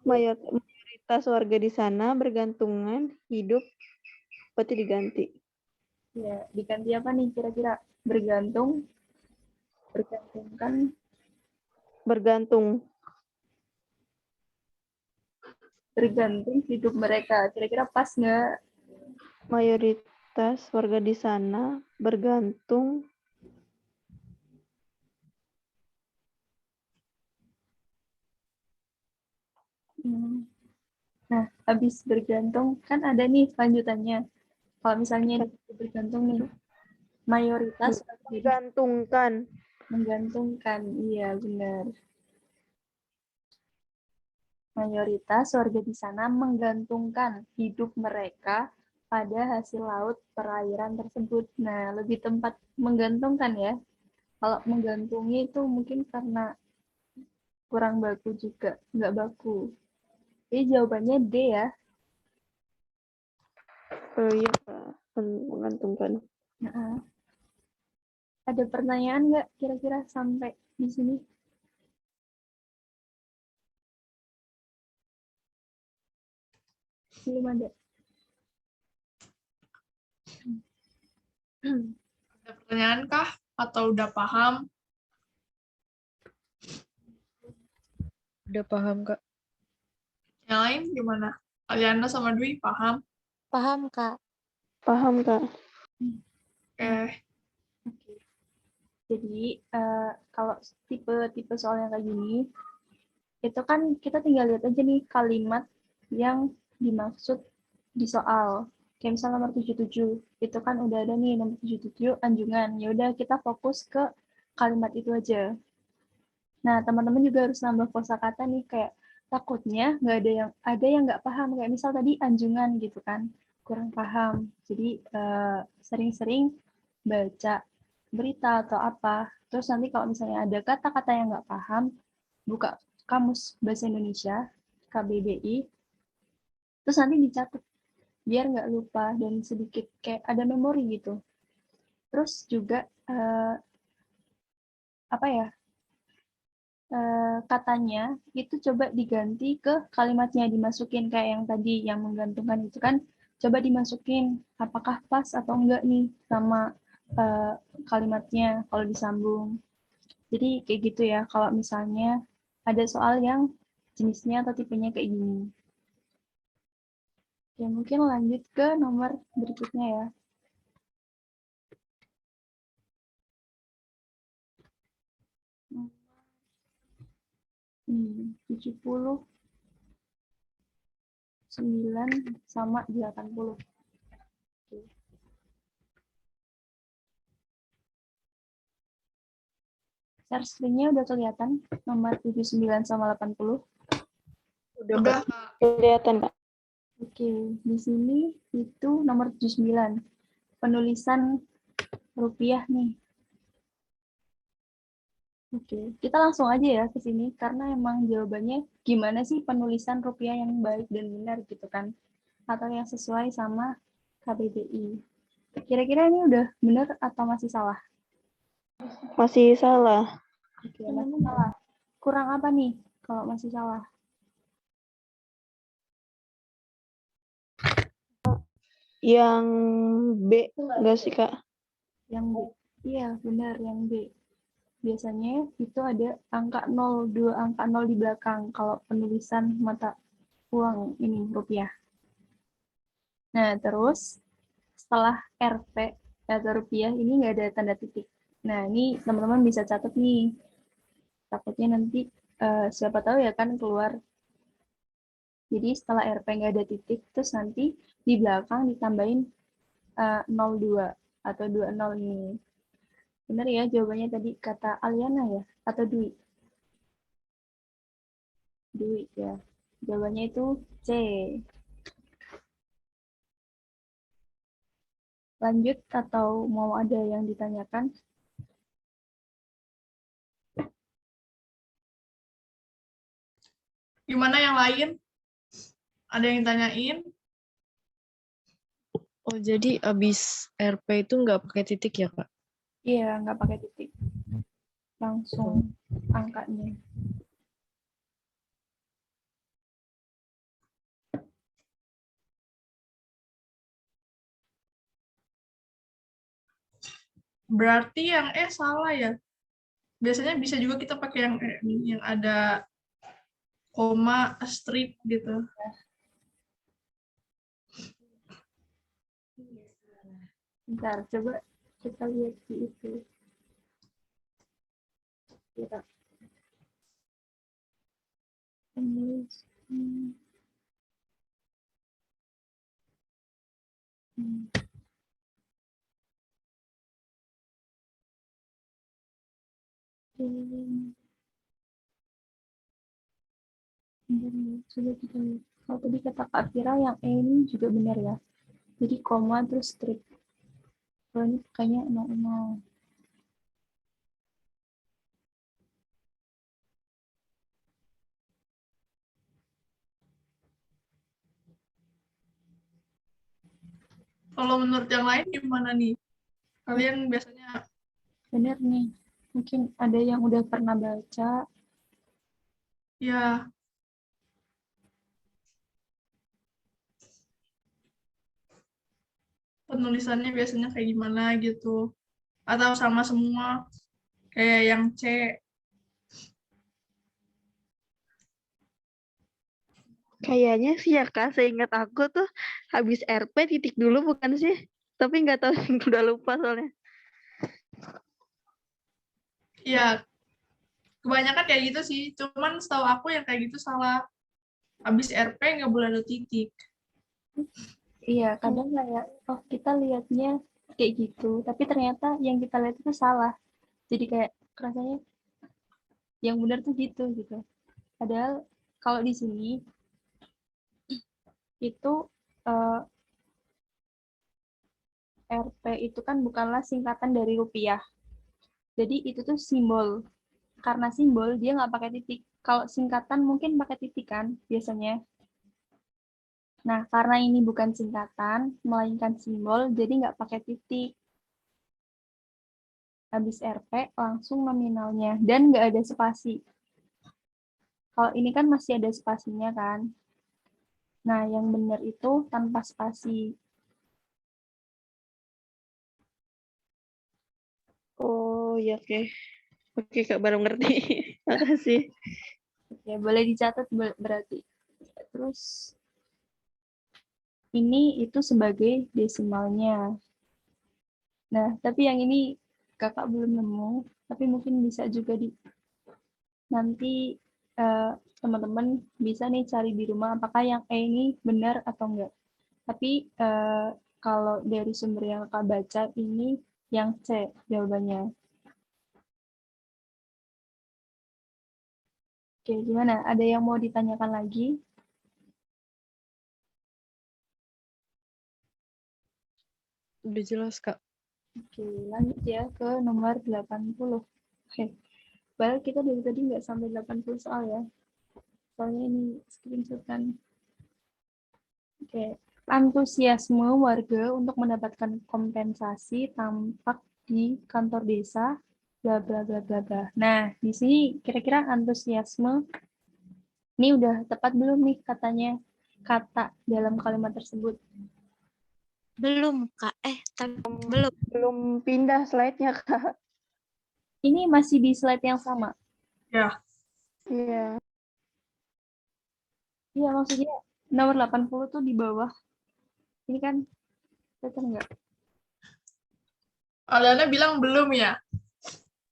Mayoritas warga di sana bergantungan hidup, berarti diganti. Ya, diganti apa nih kira-kira? Bergantung, bergantungkan, Bergantung. bergantung hidup mereka. Kira-kira pas nggak? Mayoritas warga di sana bergantung Nah, habis bergantung kan ada nih lanjutannya. Kalau misalnya bergantung nih, mayoritas menggantungkan. menggantungkan. Iya, benar. Mayoritas warga di sana menggantungkan hidup mereka pada hasil laut perairan tersebut. Nah, lebih tempat menggantungkan ya. Kalau menggantungi itu mungkin karena kurang baku juga, nggak baku. Jadi jawabannya D ya. Oh iya, Pak. Menggantungkan. Nah, ada pertanyaan nggak kira-kira sampai di sini? Belum ada. Ada pertanyaan kah? Atau udah paham? Udah paham, Kak. Yang lain gimana? Aliana sama Dwi paham? Paham Kak. Paham, Kak. Oke. Jadi kalau tipe soal yang kayak gini, itu kan kita tinggal lihat aja nih kalimat yang dimaksud di soal. Kayak misalnya nomor 77, itu kan udah ada nih nomor 77 anjungan. Ya udah kita fokus ke kalimat itu aja. Nah, teman-teman juga harus nambah kosakata nih kayak takutnya nggak ada yang nggak paham kayak misal tadi anjungan gitu kan kurang paham. Jadi sering-sering baca berita atau apa. Terus nanti kalau misalnya ada kata-kata yang nggak paham, buka Kamus Bahasa Indonesia, KBBI, terus nanti dicatat biar nggak lupa dan sedikit kayak ada memori gitu. Terus juga apa ya, katanya itu coba diganti ke kalimatnya, dimasukin kayak yang tadi yang menggantungkan itu kan, coba dimasukin apakah pas atau enggak nih sama kalimatnya kalau disambung. Jadi kayak gitu ya kalau misalnya ada soal yang jenisnya atau tipenya kayak gini. Ya mungkin lanjut ke nomor berikutnya ya. 79 sama 80. Oke. Share screen-nya udah kelihatan nomor 79 sama 80. Udah, Kak. Kelihatan, Kak. Oke, di sini itu nomor 79. Penulisan rupiah nih. Oke, kita langsung aja ya ke sini karena emang jawabannya gimana sih penulisan rupiah yang baik dan benar gitu kan. Atau yang sesuai sama KBBI. Kira-kira ini udah benar atau masih salah? Masih salah. Oke, masih salah. Kurang apa nih kalau masih salah? Yang B, enggak sih, Kak? Yang B. Iya, benar yang B. Biasanya itu ada angka 0, 2 angka 0 di belakang kalau penulisan mata uang ini rupiah. Nah, terus setelah Rp atau rupiah ini nggak ada tanda titik. Nah, ini teman-teman bisa catat nih. Takutnya nanti siapa tahu ya kan keluar. Jadi setelah Rp nggak ada titik, terus nanti di belakang ditambahin 02 atau 20 ini. Benar ya jawabannya tadi kata Aliana ya? Atau Dwi? Dwi ya. Jawabannya itu C. Lanjut atau mau ada yang ditanyakan? Gimana yang lain? Ada yang tanyain? Oh, jadi abis RP itu nggak pakai titik ya, Kak? Iya, nggak pakai titik. Langsung angkanya. Berarti yang salah ya. Biasanya bisa juga kita pakai yang yang ada koma, strip gitu. Bentar, coba kita lihat di itu. Kita tulis. Coba kita lihat. Kalau tadi kata Kak Fira yang E ini juga benar ya. Jadi koma terus strip. Kalau ini kayaknya 00. Kalau menurut yang lain gimana nih? Kalian biasanya Benar nih. Mungkin ada yang udah pernah baca. ya penulisannya biasanya kayak gimana gitu. Atau sama semua kayak yang C. Kayaknya sih ya, Kak. Seingat aku tuh habis RP titik dulu bukan sih? Tapi nggak tahu, udah lupa soalnya. Ya, kebanyakan kayak gitu sih. Cuman setahu aku yang kayak gitu salah. Habis RP nggak boleh ada titik. Iya, kadang kayak, oh kita lihatnya kayak gitu. Tapi ternyata yang kita lihat itu salah. Jadi kayak rasanya yang benar tuh gitu. Padahal kalau di sini itu Rp itu kan bukanlah singkatan dari rupiah. Jadi itu tuh simbol. Karena simbol dia nggak pakai titik. Kalau singkatan mungkin pakai titik kan biasanya. Nah, karena ini bukan singkatan, melainkan simbol, jadi nggak pakai titik. Habis RP, langsung nominalnya. Dan nggak ada spasi. Kalau ini kan masih ada spasinya kan. Nah, yang benar itu tanpa spasi. Oh, ya oke. Oke, Kak, baru ngerti. Makasih. Oke, boleh dicatat berarti. Terus, ini itu sebagai desimalnya. Nah, tapi yang ini kakak belum nemu, tapi mungkin bisa juga nanti teman-teman bisa nih cari di rumah apakah yang E ini benar atau enggak. Tapi kalau dari sumber yang kakak baca ini yang C jawabannya. Oke, gimana? Ada yang mau ditanyakan lagi? Udah jelas, Kak. Oke, lanjut ya ke nomor 80. Oke, padahal kita dari tadi nggak sampai 80 soal ya. Soalnya ini screenshot kan. Oke, antusiasme warga untuk mendapatkan kompensasi tampak di kantor desa, bla bla bla bla bla. Nah, di sini kira-kira antusiasme ini udah tepat belum nih katanya kata dalam kalimat tersebut? Belum, Kak. Tapi belum. Belum pindah slide-nya, Kak. Ini masih di slide yang sama. Ya, Iya. Iya, maksudnya nomor 80 tuh di bawah. Ini kan, kelihatan nggak? Aliana bilang belum ya.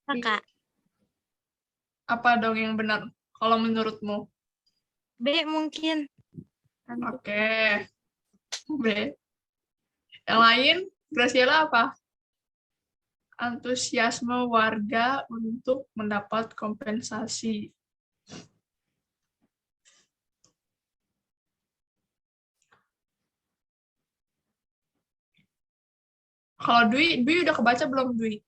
Kak. Apa dong yang benar kalau menurutmu? B mungkin. Oke. B. Yang lain, Graciela apa? Antusiasme warga untuk mendapat kompensasi. Kalau Dwi udah kebaca belum, Dwi?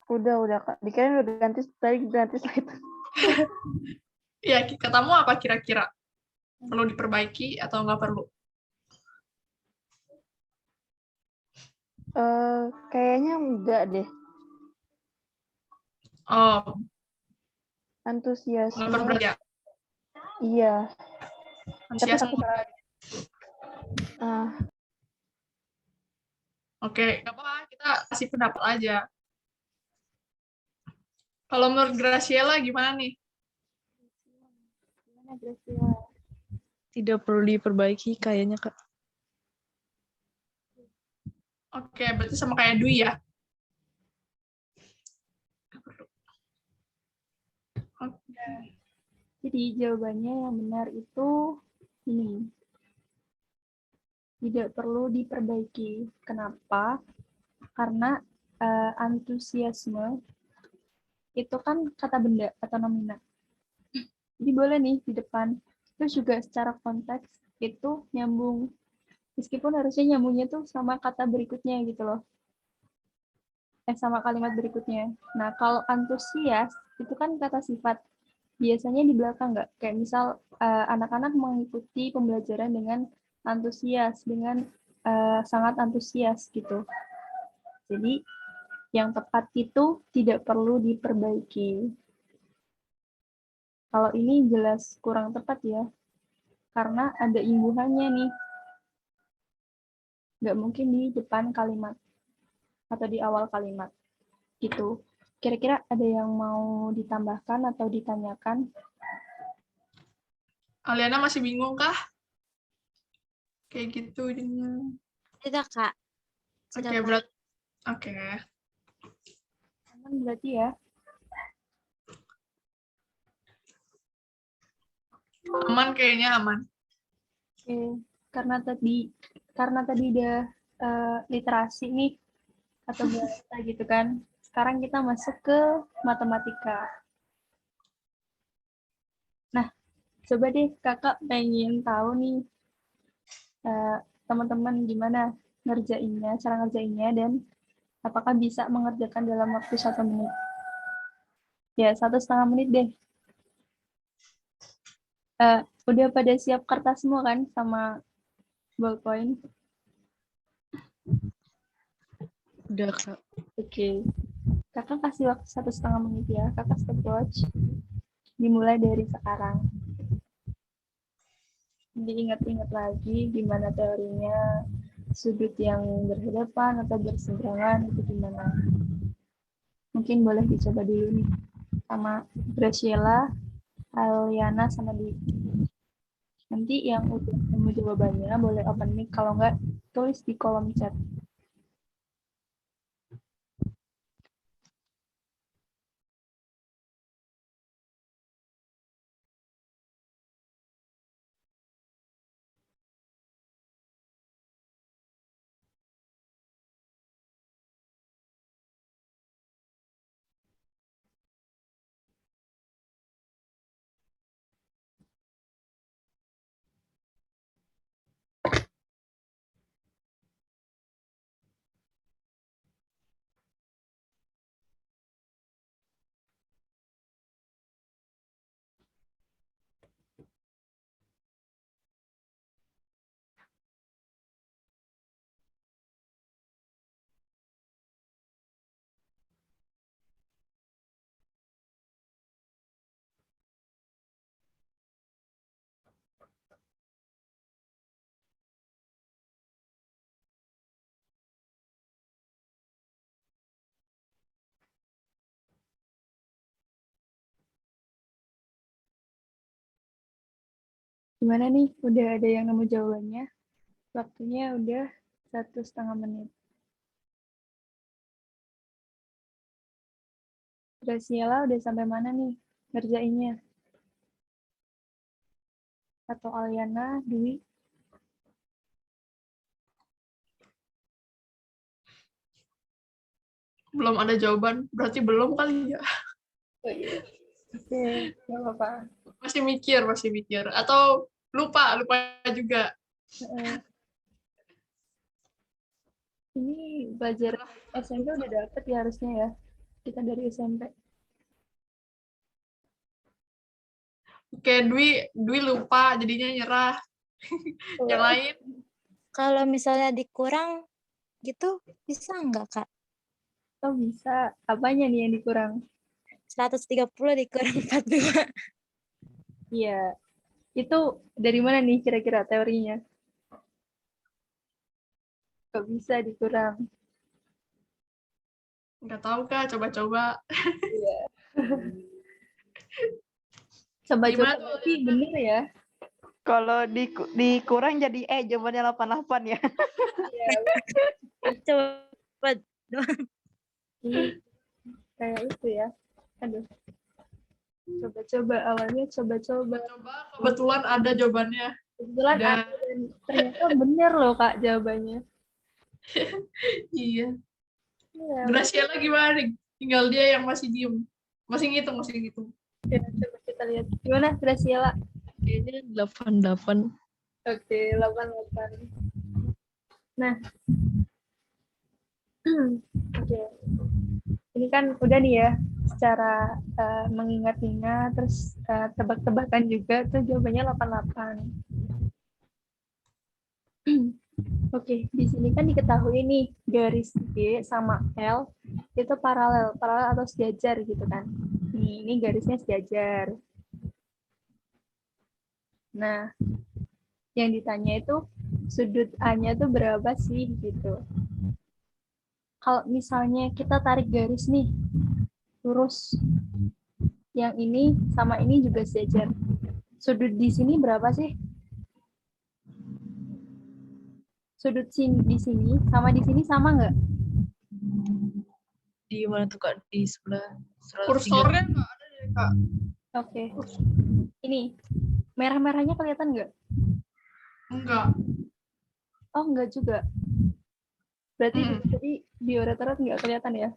Udah, Kak. Dikirain udah ganti slide. Ya, katamu apa kira-kira? Perlu diperbaiki atau nggak perlu? Kayaknya enggak deh. Oh, nggak Antusiasme. perlu berarti ya? Iya. Antusiasme Tapi warga. Oke, nggak apa-apa, kita kasih pendapat aja. Kalau menurut Graciela gimana nih? Gimana, Gracia? Tidak perlu diperbaiki kayaknya, Kak. Oke, berarti sama kayak Dwi ya? Oke. Jadi jawabannya yang benar itu ini. Tidak perlu diperbaiki. Kenapa? Karena antusiasme itu kan kata benda atau nomina. Jadi boleh nih di depan. Terus juga secara konteks itu nyambung. Meskipun harusnya nyambungnya tuh sama kata berikutnya gitu loh. Sama kalimat berikutnya. Nah, kalau antusias itu kan kata sifat. Biasanya di belakang nggak? Kayak misal anak-anak mengikuti pembelajaran dengan antusias, dengan sangat antusias gitu. Jadi yang tepat itu tidak perlu diperbaiki. Kalau ini jelas kurang tepat ya, karena ada imbuhannya nih. Nggak mungkin di depan kalimat atau di awal kalimat gitu. Kira-kira ada yang mau ditambahkan atau ditanyakan? Aliana masih bingung kah? Kayak gitu jadinya. Tidak, Kak. Oke, berat. Oke. Aman berarti ya. Aman kayaknya aman. Oke, karena tadi udah literasi nih atau bahasa gitu kan. Sekarang kita masuk ke matematika. Nah, coba deh kakak pengen tahu nih teman-teman gimana ngerjainnya, cara ngerjainnya dan Apakah bisa mengerjakan dalam waktu 1 menit? Ya, 1,5 menit deh. Udah pada siap kertas semua kan sama ballpoint? Udah, Kak. Oke. Kakak kasih waktu 1,5 menit ya. Kakak stopwatch. Dimulai dari sekarang. Diingat-ingat lagi gimana teorinya, sudut yang berhadapan atau berseberangan itu gimana. Mungkin boleh dicoba dulu nih sama Graciela, Aliana, sama Dwi. Nanti yang udah nemu jawabannya boleh open mic, kalau nggak tulis di kolom chat. Gimana nih? Udah ada yang nemu jawabannya? Waktunya udah 1,5 menit. Graciela udah sampai mana nih ngerjainnya? Atau Aliana, Dwi? Belum ada jawaban, berarti belum kali ya. Oke, nggak apa-apa. Masih mikir. Atau lupa juga. Ini belajar SMP udah dapet ya harusnya ya. Kita dari SMP. Oke, Dwi lupa, jadinya nyerah. Yang lain? Kalau misalnya dikurang gitu, bisa nggak, Kak? Oh bisa. Apanya nih yang dikurang? 130 dikurang 42. Iya. Itu dari mana nih kira-kira teorinya? Kok bisa dikurang? Nggak tahu, Kak. Coba-coba. Iya. Gimana Coba-coba tuh? berarti bener ya? Kalau dikurang jadi jawabannya 88 ya. Iya. Coba Kayak itu ya. Aduh. Coba-coba awalnya coba-coba. Coba, kebetulan ada jawabannya. Kebetulan Dan ada dan ternyata bener loh Kak jawabannya. iya. Iya. Graciela gimana nih? Tinggal dia yang masih diem. Masih ngitung. Ya, coba kita lihat. Gimana Graciela? Kayaknya 88. Oke, 88. Nah, oke. Ini kan udah nih ya, secara mengingat-ingat, terus tebak-tebakan juga, tuh jawabannya 88. Oke, di sini kan diketahui nih, garis G sama L itu paralel atau sejajar gitu kan. Ini garisnya sejajar. Nah, yang ditanya itu sudut A-nya tuh berapa sih gitu. Kalau misalnya kita tarik garis nih, lurus. Yang ini sama ini juga sejajar. Sudut di sini berapa sih? Sudut di sini sama di sini sama nggak? Di mana tuh, Kak? Di sebelah 103. Kursornya nggak ada ya, Kak. Oke. Ini, merah-merahnya kelihatan nggak? Enggak. Oh, nggak juga. Berarti jadi bioretorot nggak kelihatan ya?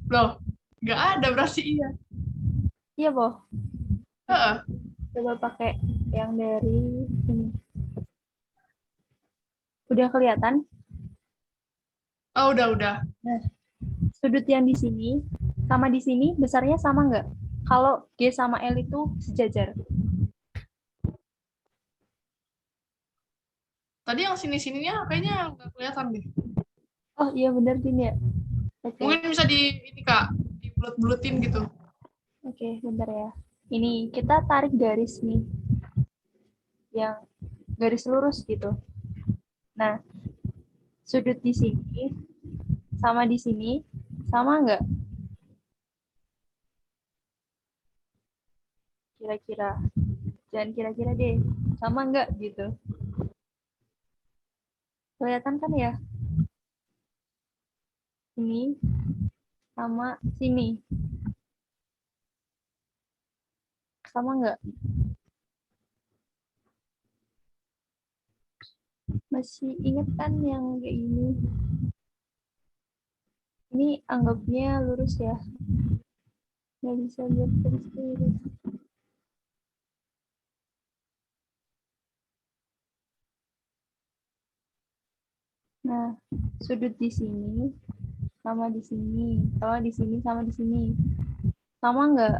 Loh, nggak ada berarti iya. Iya, Boh. Heeh. Coba pakai yang dari ini. Udah kelihatan? Oh, udah. Nah, sudut yang di sini sama di sini besarnya sama nggak? Kalau G sama L itu sejajar. Tadi yang sini-sininya kayaknya nggak kelihatan deh. Oh iya benar gini ya. Oke, Mungkin bisa ini Kak, dibulut-bulutin gitu. oke, bentar ya. Ini kita tarik garis nih, yang garis lurus gitu. Nah, sudut di sini sama di sini sama nggak? Kira-kira. Jangan kira-kira deh. Sama nggak gitu. Kelihatan kan ya? Ini sama sini. Sama nggak? Masih ingat kan yang kayak ini? Ini anggapnya lurus ya. Nggak bisa lihat garis lurus. Nah, sudut di sini sama di sini, sama di sini, sama di sini. Sama nggak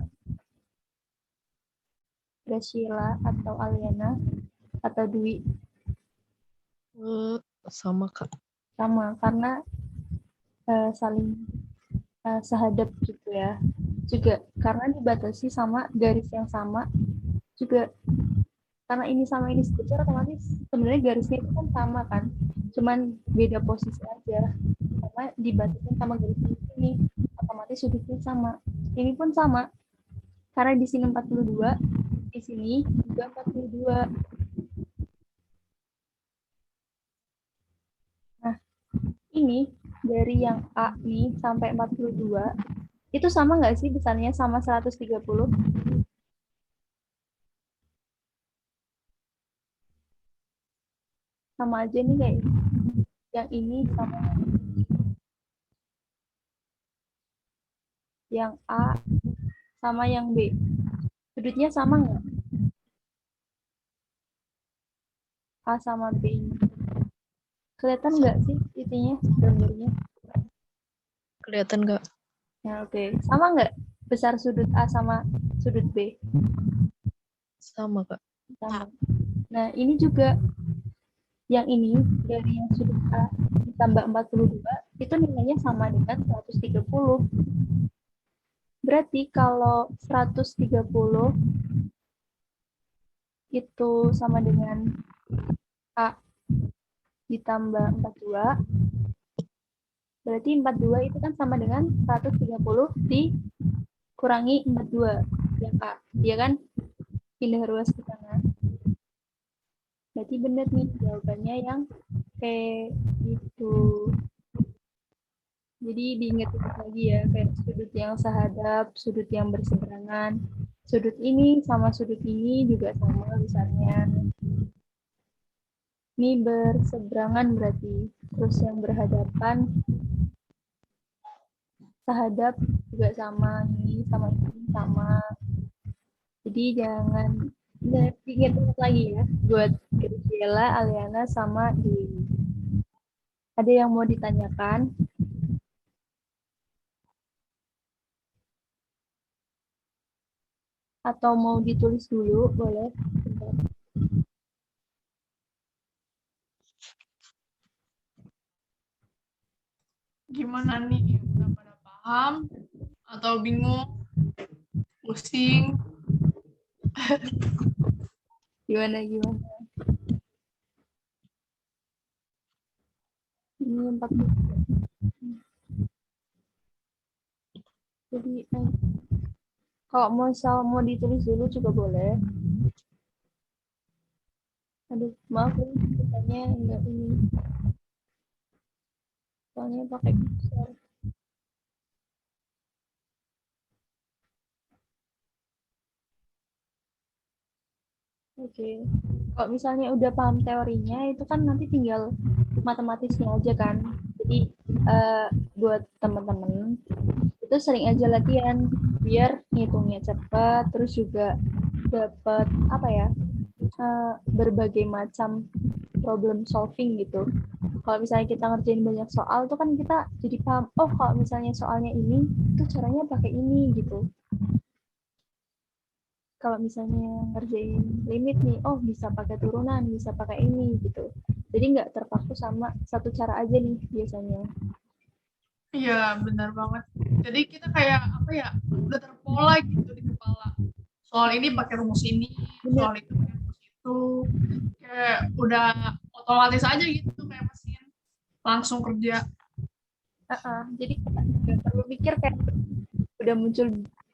Graciela atau Aliana atau Dwi? Sama Kak. Sama, karena saling sehadap gitu ya. Juga karena dibatasi sama garis yang sama, juga karena ini sama ini sejajar, otomatis sebenarnya garisnya itu kan sama kan, cuman beda posisi aja. Karena dibatasi sama garis ini, otomatis sudutnya sama. Ini pun sama, karena di sini 42, di sini juga 42. Nah, ini dari yang A nih sampai 42, itu sama nggak sih besarnya sama 130? Sama aja nih kayak yang ini sama yang A sama yang B. Sudutnya sama nggak? A sama B ini. Kelihatan nggak sih itunya, gambarnya? Kelihatan Kak? Nah, oke. Sama nggak besar sudut A sama sudut B? Sama Kak. Sama. Nah, ini juga yang ini dari yang sudut A ditambah 42 itu nilainya sama dengan 130. Berarti kalau 130 itu sama dengan A ditambah 42, berarti 42 itu kan sama dengan 130 dikurangi 42 yang A. Dia kan pindah ruas ke sana. Berarti benar nih jawabannya yang kayak gitu. Jadi diingat-ingat lagi ya, kayak sudut yang sehadap, sudut yang berseberangan. Sudut ini sama sudut ini juga sama besarnya. Ini berseberangan berarti. Terus yang berhadapan, sehadap juga sama. Ini sama ini sama. Jadi jangan diingat-ingat lagi ya buat Graciela, Aliana, sama Dewi. Ada yang mau ditanyakan? Atau mau ditulis dulu, boleh. Bentar. Gimana nih? Udah pada paham? Atau bingung? Pusing? Gimana? Ini 40. Jadi kalau mau ditulis dulu juga boleh. Aduh, maaf ya, katanya enggak ini. Soalnya pakai besar. Oke. Kalau misalnya udah paham teorinya, itu kan nanti tinggal matematisnya aja kan. Jadi buat teman-teman itu sering aja latihan biar ngitungnya cepat, terus juga dapat apa ya, berbagai macam problem solving gitu. Kalau misalnya kita ngerjain banyak soal tuh kan kita jadi paham, oh kalau misalnya soalnya ini tuh caranya pakai ini gitu. Kalau misalnya ngerjain limit nih, oh bisa pakai turunan, bisa pakai ini gitu. Jadi nggak terpaku sama satu cara aja nih biasanya. Iya, benar banget. Jadi kita kayak apa ya, udah terpola gitu di kepala. Soal ini pakai rumus ini, soal itu pakai rumus itu. Kayak udah otomatis aja gitu kayak mesin. Langsung kerja. Jadi kita nggak perlu mikir, kayak udah muncul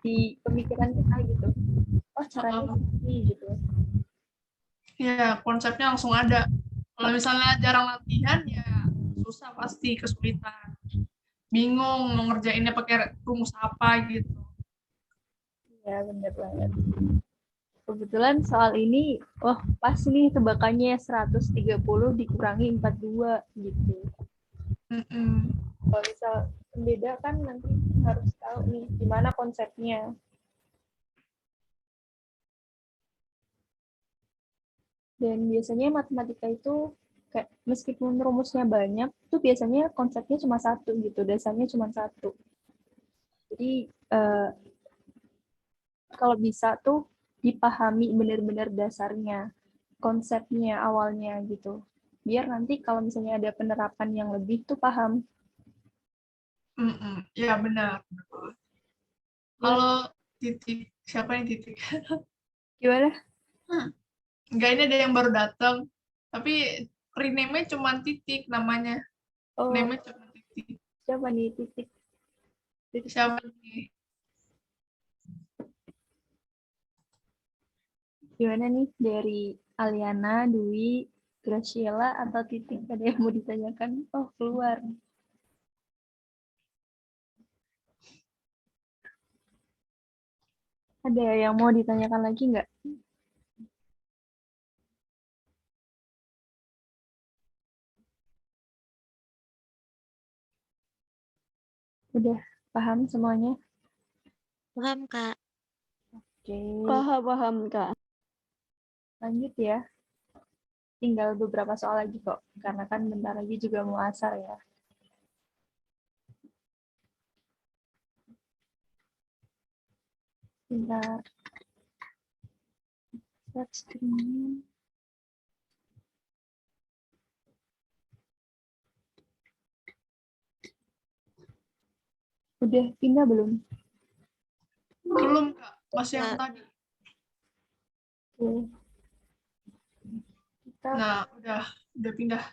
di pemikiran kita gitu. Oh caranya ini gitu. Ya, konsepnya langsung ada. Kalau misalnya jarang latihan, ya susah pasti, kesulitan. Bingung mau ngerjainnya pakai rumus apa gitu. Ya bener banget. Kebetulan soal ini, wah pas nih tebakannya 130 dikurangi 42 gitu. Kalau misal beda kan nanti harus tahu nih gimana konsepnya. Dan biasanya matematika itu kayak meskipun rumusnya banyak, itu biasanya konsepnya cuma satu gitu, dasarnya cuma satu. Jadi kalau bisa tuh dipahami benar-benar dasarnya, konsepnya awalnya gitu. Biar nanti kalau misalnya ada penerapan yang lebih tuh paham. Ya benar. Kalau titik, siapa yang titik? Gimana? Enggak, ini ada yang baru datang. Tapi rename-nya cuma titik namanya. Oh, Name-nya cuma titik. siapa nih titik? Siapa nih? Gimana nih dari Aliana, Dwi, Graciela, atau titik? Ada yang mau ditanyakan? Oh, keluar. Ada yang mau ditanyakan lagi nggak? Udah paham semuanya? Paham, Kak. Oke, Paham, Kak. lanjut ya. Tinggal beberapa soal lagi kok, karena kan bentar lagi juga mau asar ya. Bentar. Share screen. Udah pindah belum? Belum, Kak. Masih yang Kak. tadi. Oke. Kita Nah, udah pindah.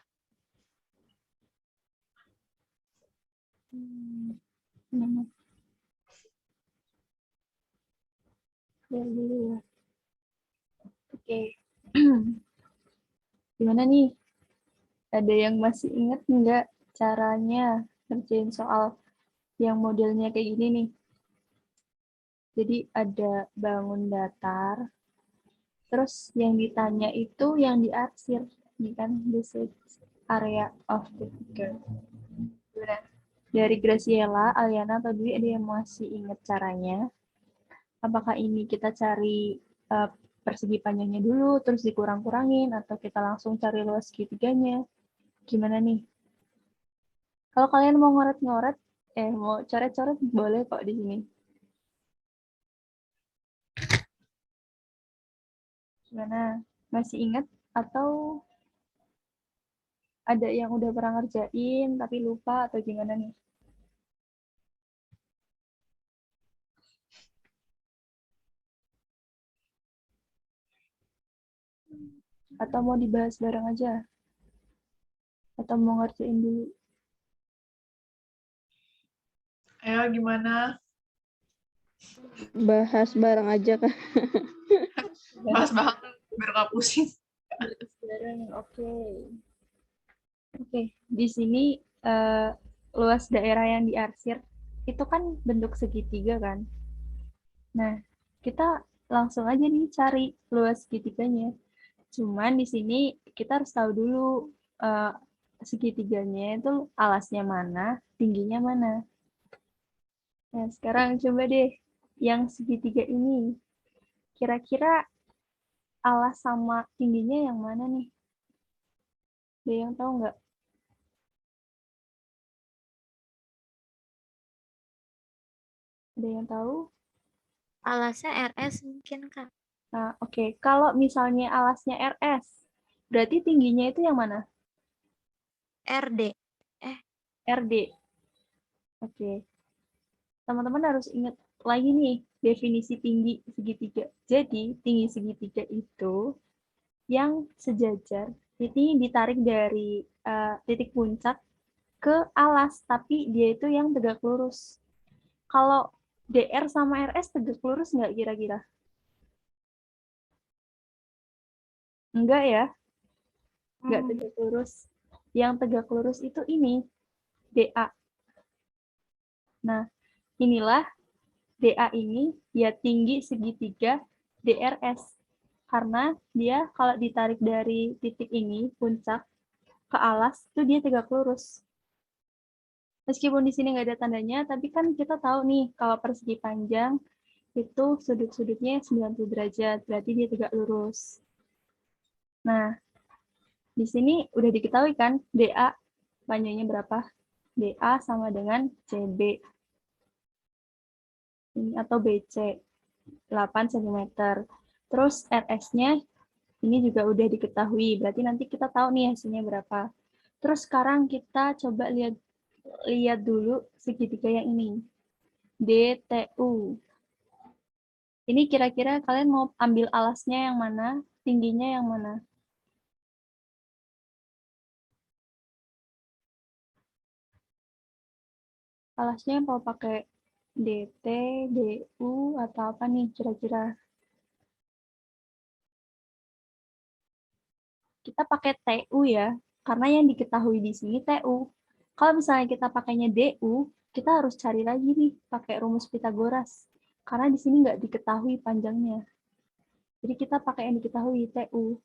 Share dulu ya. Oke. Gimana nih? Ada yang masih ingat nggak caranya ngerjain soal yang modelnya kayak gini nih? Jadi ada bangun datar, terus yang ditanya itu yang diarsir, ini kan this is area of the figure. Dari Graciela, Aliana, atau Dwi ada yang masih ingat caranya? Apakah ini kita cari persegi panjangnya dulu, terus dikurang-kurangin, atau kita langsung cari luas segitiganya? Gimana nih? Kalau kalian mau ngoret-ngoret, mau coret-coret, boleh kok di sini. Gimana? Masih ingat? Atau ada yang udah pernah ngerjain tapi lupa atau gimana nih? Atau mau dibahas bareng aja? Atau mau ngerjain dulu? Ayo, gimana? Bahas bareng aja, Kak. Bahas-bahas biar gak pusing. Bareng, oke. Oke, di sini luas daerah yang diarsir itu kan bentuk segitiga kan? Nah, kita langsung aja nih cari luas segitiganya. Cuman di sini kita harus tahu dulu segitiganya itu alasnya mana, tingginya mana. Nah, sekarang coba deh yang segitiga ini. Kira-kira alas sama tingginya yang mana nih? Ada yang tahu nggak? Ada yang tahu? Alasnya RS mungkin, Kak. Nah, oke. Kalau misalnya alasnya RS, berarti tingginya itu yang mana? RD. RD. Oke. Teman-teman harus ingat lagi nih definisi tinggi segitiga. Jadi, tinggi segitiga itu yang sejajar, ini ditarik dari titik puncak ke alas, tapi dia itu yang tegak lurus. Kalau DR sama RS tegak lurus nggak kira-kira? Enggak ya, nggak tegak lurus. Yang tegak lurus itu ini, DA. Nah, inilah DA ini ya tinggi segitiga DRS. Karena dia kalau ditarik dari titik ini, puncak, ke alas, itu dia tegak lurus. Meskipun di sini nggak ada tandanya, tapi kan kita tahu nih, kalau persegi panjang, itu sudut-sudutnya 90 derajat, berarti dia tegak lurus. Nah, di sini udah diketahui kan, DA panjangnya berapa? DA sama dengan CB. Ini, atau BC, 8 cm. Terus RS-nya ini juga udah diketahui, berarti nanti kita tahu nih hasilnya berapa. Terus sekarang kita coba lihat dulu segitiga yang ini. DTU. Ini kira-kira kalian mau ambil alasnya yang mana, tingginya yang mana? Alasnya mau pakai DT, DU, atau apa nih kira-kira? Kita pakai TU ya, karena yang diketahui di sini TU. Kalau misalnya kita pakainya DU, kita harus cari lagi nih, pakai rumus Pitagoras. Karena di sini nggak diketahui panjangnya. Jadi kita pakai yang diketahui, TU.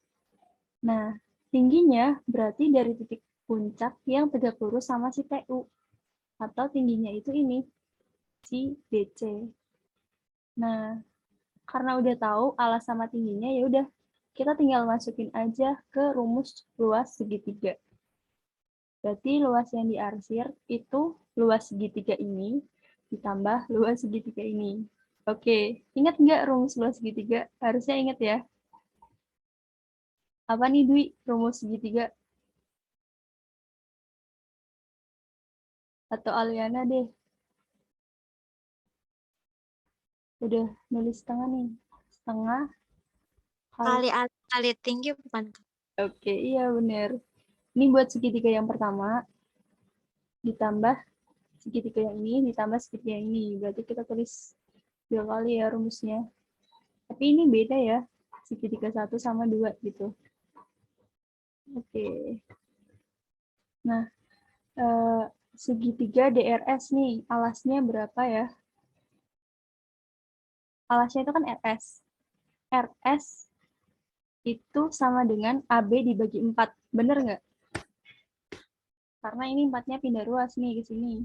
Nah, tingginya berarti dari titik puncak yang tegak lurus sama si TU. Atau tingginya itu ini, si DC. Nah, karena udah tahu alas sama tingginya, ya udah kita tinggal masukin aja ke rumus luas segitiga. Berarti luas yang diarsir itu luas segitiga ini ditambah luas segitiga ini. Oke, ingat nggak rumus luas segitiga? Harusnya ingat ya. Apa nih Dwi, rumus segitiga? Atau Aliana deh. Udah nulis setengah nih. Setengah kali. Kali tinggi bukan, Kak? Oke, iya bener. Ini buat segitiga yang pertama, ditambah segitiga yang ini, ditambah segitiga yang ini. Berarti kita tulis 2 kali ya rumusnya. Tapi ini beda ya, segitiga 1 sama 2 gitu. Oke. Nah, segitiga DRS nih, alasnya berapa ya? Alasnya itu kan RS. RS itu sama dengan AB dibagi 4. Bener nggak? Karena ini 4-nya pindah ruas nih ke sini.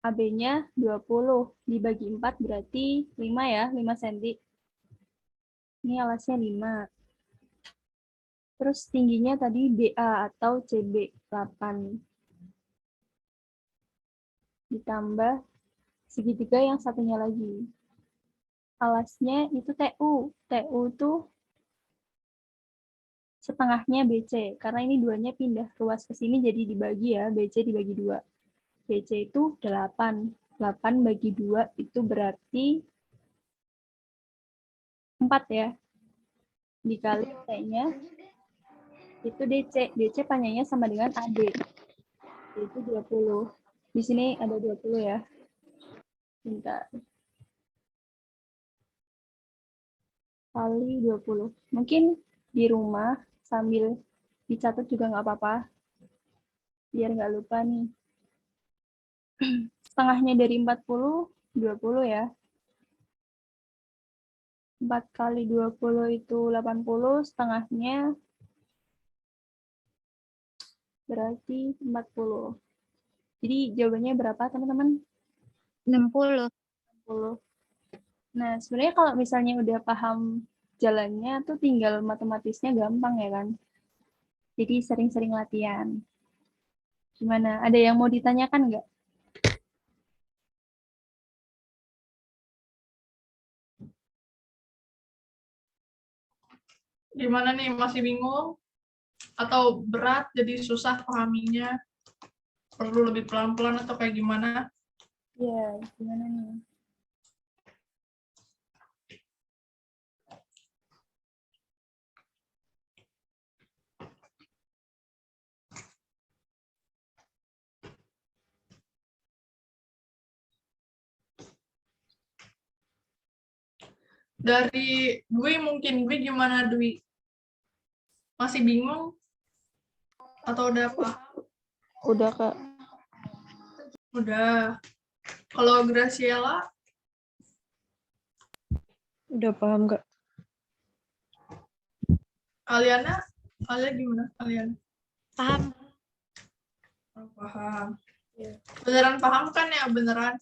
AB-nya 20, dibagi 4 berarti 5 ya, 5 cm. Ini alasnya 5. Terus tingginya tadi DA atau CB, 8. Ditambah segitiga yang satunya lagi. Alasnya itu TU. TU itu setengahnya BC, karena ini duanya pindah ruas ke sini jadi dibagi ya, BC dibagi 2. BC itu 8. 8 bagi 2 itu berarti 4 ya. Dikali T-nya itu DC. DC panjangnya sama dengan AD. Yaitu 20. Di sini ada 20 ya. Bentar. Kali 20. Mungkin di rumah sambil dicatat juga nggak apa-apa. Biar nggak lupa nih. Setengahnya dari 40, 20 ya. 4 kali 20 itu 80, setengahnya berarti 40. Jadi jawabannya berapa teman-teman? 60. 60. Nah, sebenarnya kalau misalnya udah paham jalannya tuh tinggal matematisnya gampang ya kan? Jadi sering-sering latihan. Gimana? Ada yang mau ditanyakan nggak? Gimana nih, masih bingung? Atau berat, jadi susah pahaminya? Perlu lebih pelan-pelan atau kayak gimana? Iya, gimana nih? Dari Dwi mungkin, Dwi gimana Dwi? Masih bingung? Atau udah paham? Udah, Kak. Udah. Kalau Graciela, Udah paham, Kak? Aliana gimana? Aliana? Paham? Oh, paham. Beneran paham kan ya? Beneran?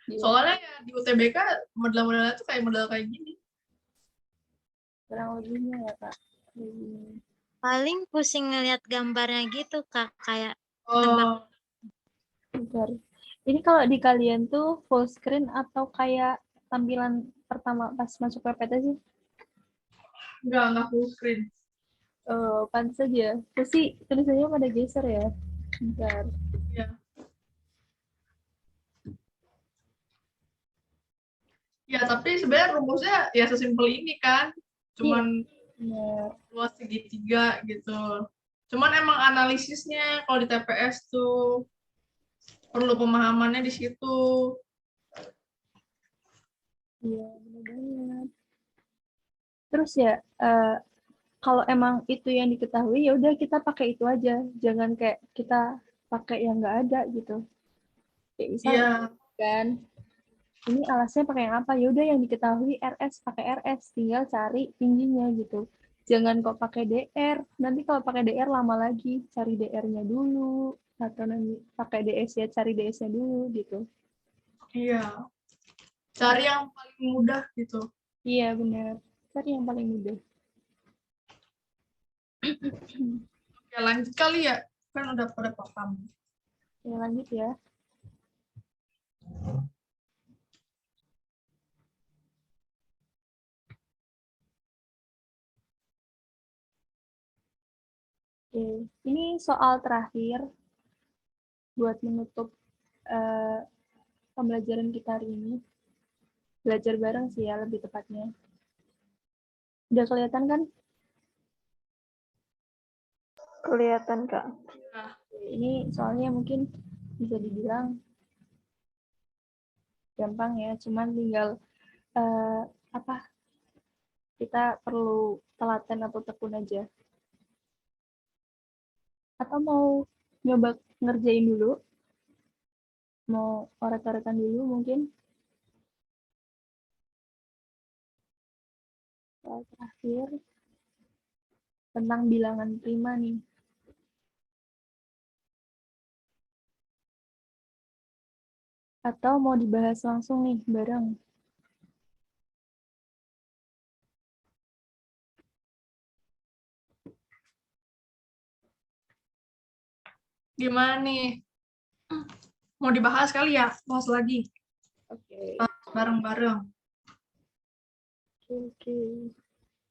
Iya, Soalnya ya di UTBK model-modelnya tuh kayak model kayak gini. kurang lebihnya ya, Kak. Kayak gini. Paling pusing ngeliat gambarnya gitu, Kak. Kayak Oh, Bentar. Ini kalau di kalian tuh full screen atau kayak tampilan pertama pas masuk PPT sih? enggak full screen. Pantes aja. Terus sih tulisannya pada geser ya. Bentar. Ya. Ya, tapi sebenarnya rumusnya ya sesimpel ini kan. Cuman Benar. luas segitiga gitu. Cuman emang analisisnya kalau di TPS tuh perlu pemahamannya di situ. Iya, benar banget. Terus ya, kalau emang itu yang diketahui, ya udah kita pakai itu aja. Jangan kayak kita pakai yang nggak ada gitu. Kayak misal Iya, kan, ini alasnya pakai yang apa? Ya udah yang diketahui RS, pakai RS, tinggal cari tingginya gitu. Jangan kok pakai DR. Nanti kalau pakai DR lama lagi, cari DR-nya dulu atau nanti pakai DS ya cari DS-nya dulu gitu. iya. Cari yang paling mudah gitu. Iya benar. Cari yang paling mudah. Oke, lanjut kali ya. Kan udah pada paham. Ya lanjut ya. Oke, ini soal terakhir buat menutup eh, pembelajaran kita hari ini. Belajar bareng sih ya lebih tepatnya. Udah kelihatan kan? Kelihatan, Kak. Nah, Ini soalnya mungkin bisa dibilang gampang ya, cuman tinggal eh, apa kita perlu telaten atau tekun aja. Atau mau nyoba ngerjain dulu, mau oret-oretan dulu mungkin. Soal terakhir tentang bilangan prima nih. Atau mau dibahas langsung nih bareng. gimana nih? Mau dibahas kali ya? Bahas lagi. Oke. Bareng-bareng. Oke.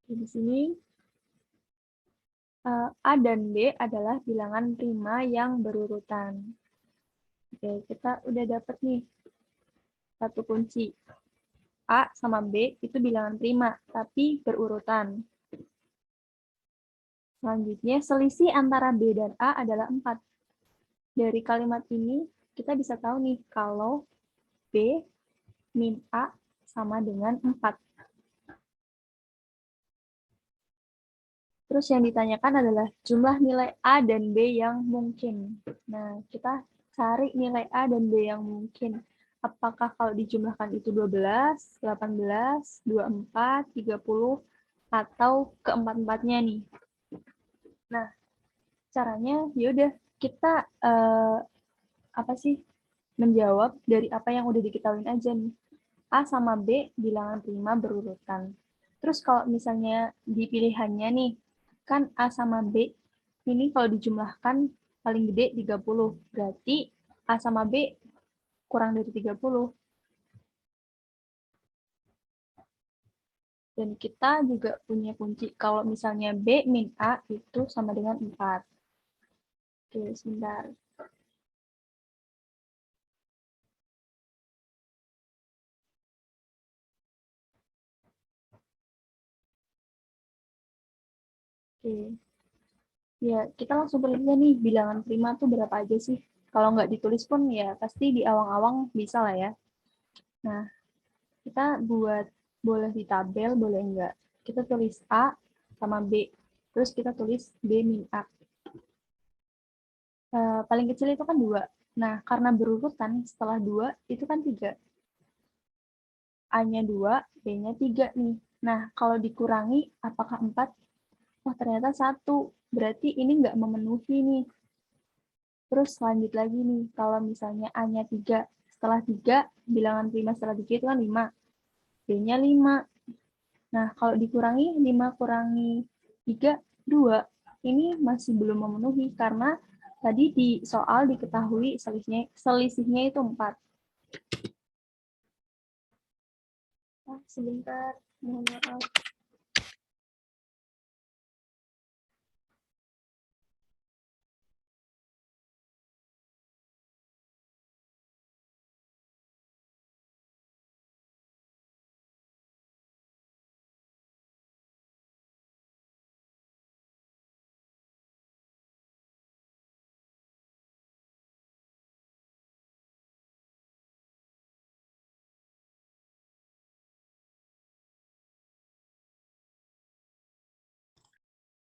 Di sini A dan B adalah bilangan prima yang berurutan. Oke, kita udah dapet nih satu kunci. A sama B itu bilangan prima, tapi berurutan. Selanjutnya, selisih antara B dan A adalah 4. Dari kalimat ini, kita bisa tahu nih kalau B min A sama dengan 4. Terus yang ditanyakan adalah jumlah nilai A dan B yang mungkin. Nah, kita cari nilai A dan B yang mungkin. Apakah kalau dijumlahkan itu 12, 18, 24, 30, atau keempat-empatnya nih. Nah, caranya yaudah kita menjawab dari apa yang udah diketahui aja nih. A sama B bilangan prima berurutan. Terus kalau misalnya di pilihannya nih, kan A sama B ini kalau dijumlahkan paling gede 30. Berarti A sama B kurang dari 30. Dan kita juga punya kunci. Kalau misalnya B min A itu sama dengan 4. Oke, sebentar. Oke. Ya, kita langsung perhatikan nih, bilangan prima tuh berapa aja sih? Kalau nggak ditulis pun ya pasti di awang-awang bisa lah ya. Nah, kita buat boleh di tabel, boleh enggak. Kita tulis A sama B. Terus kita tulis B min A. Paling kecil itu kan 2. Nah, karena berurutan setelah 2 itu kan 3. A-nya 2, B-nya 3 nih. Nah, kalau dikurangi apakah 4? Wah, ternyata 1. Berarti ini nggak memenuhi nih. Terus lanjut lagi nih, kalau misalnya A-nya 3, setelah 3, bilangan prima setelah 3 itu kan 5. B-nya 5. Nah, kalau dikurangi 5 kurangi 3, 2. Ini masih belum memenuhi karena tadi di soal diketahui selisihnya itu 4. Sebentar, mohon maaf.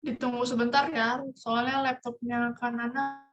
Ditunggu sebentar ya, soalnya laptopnya Kak Nana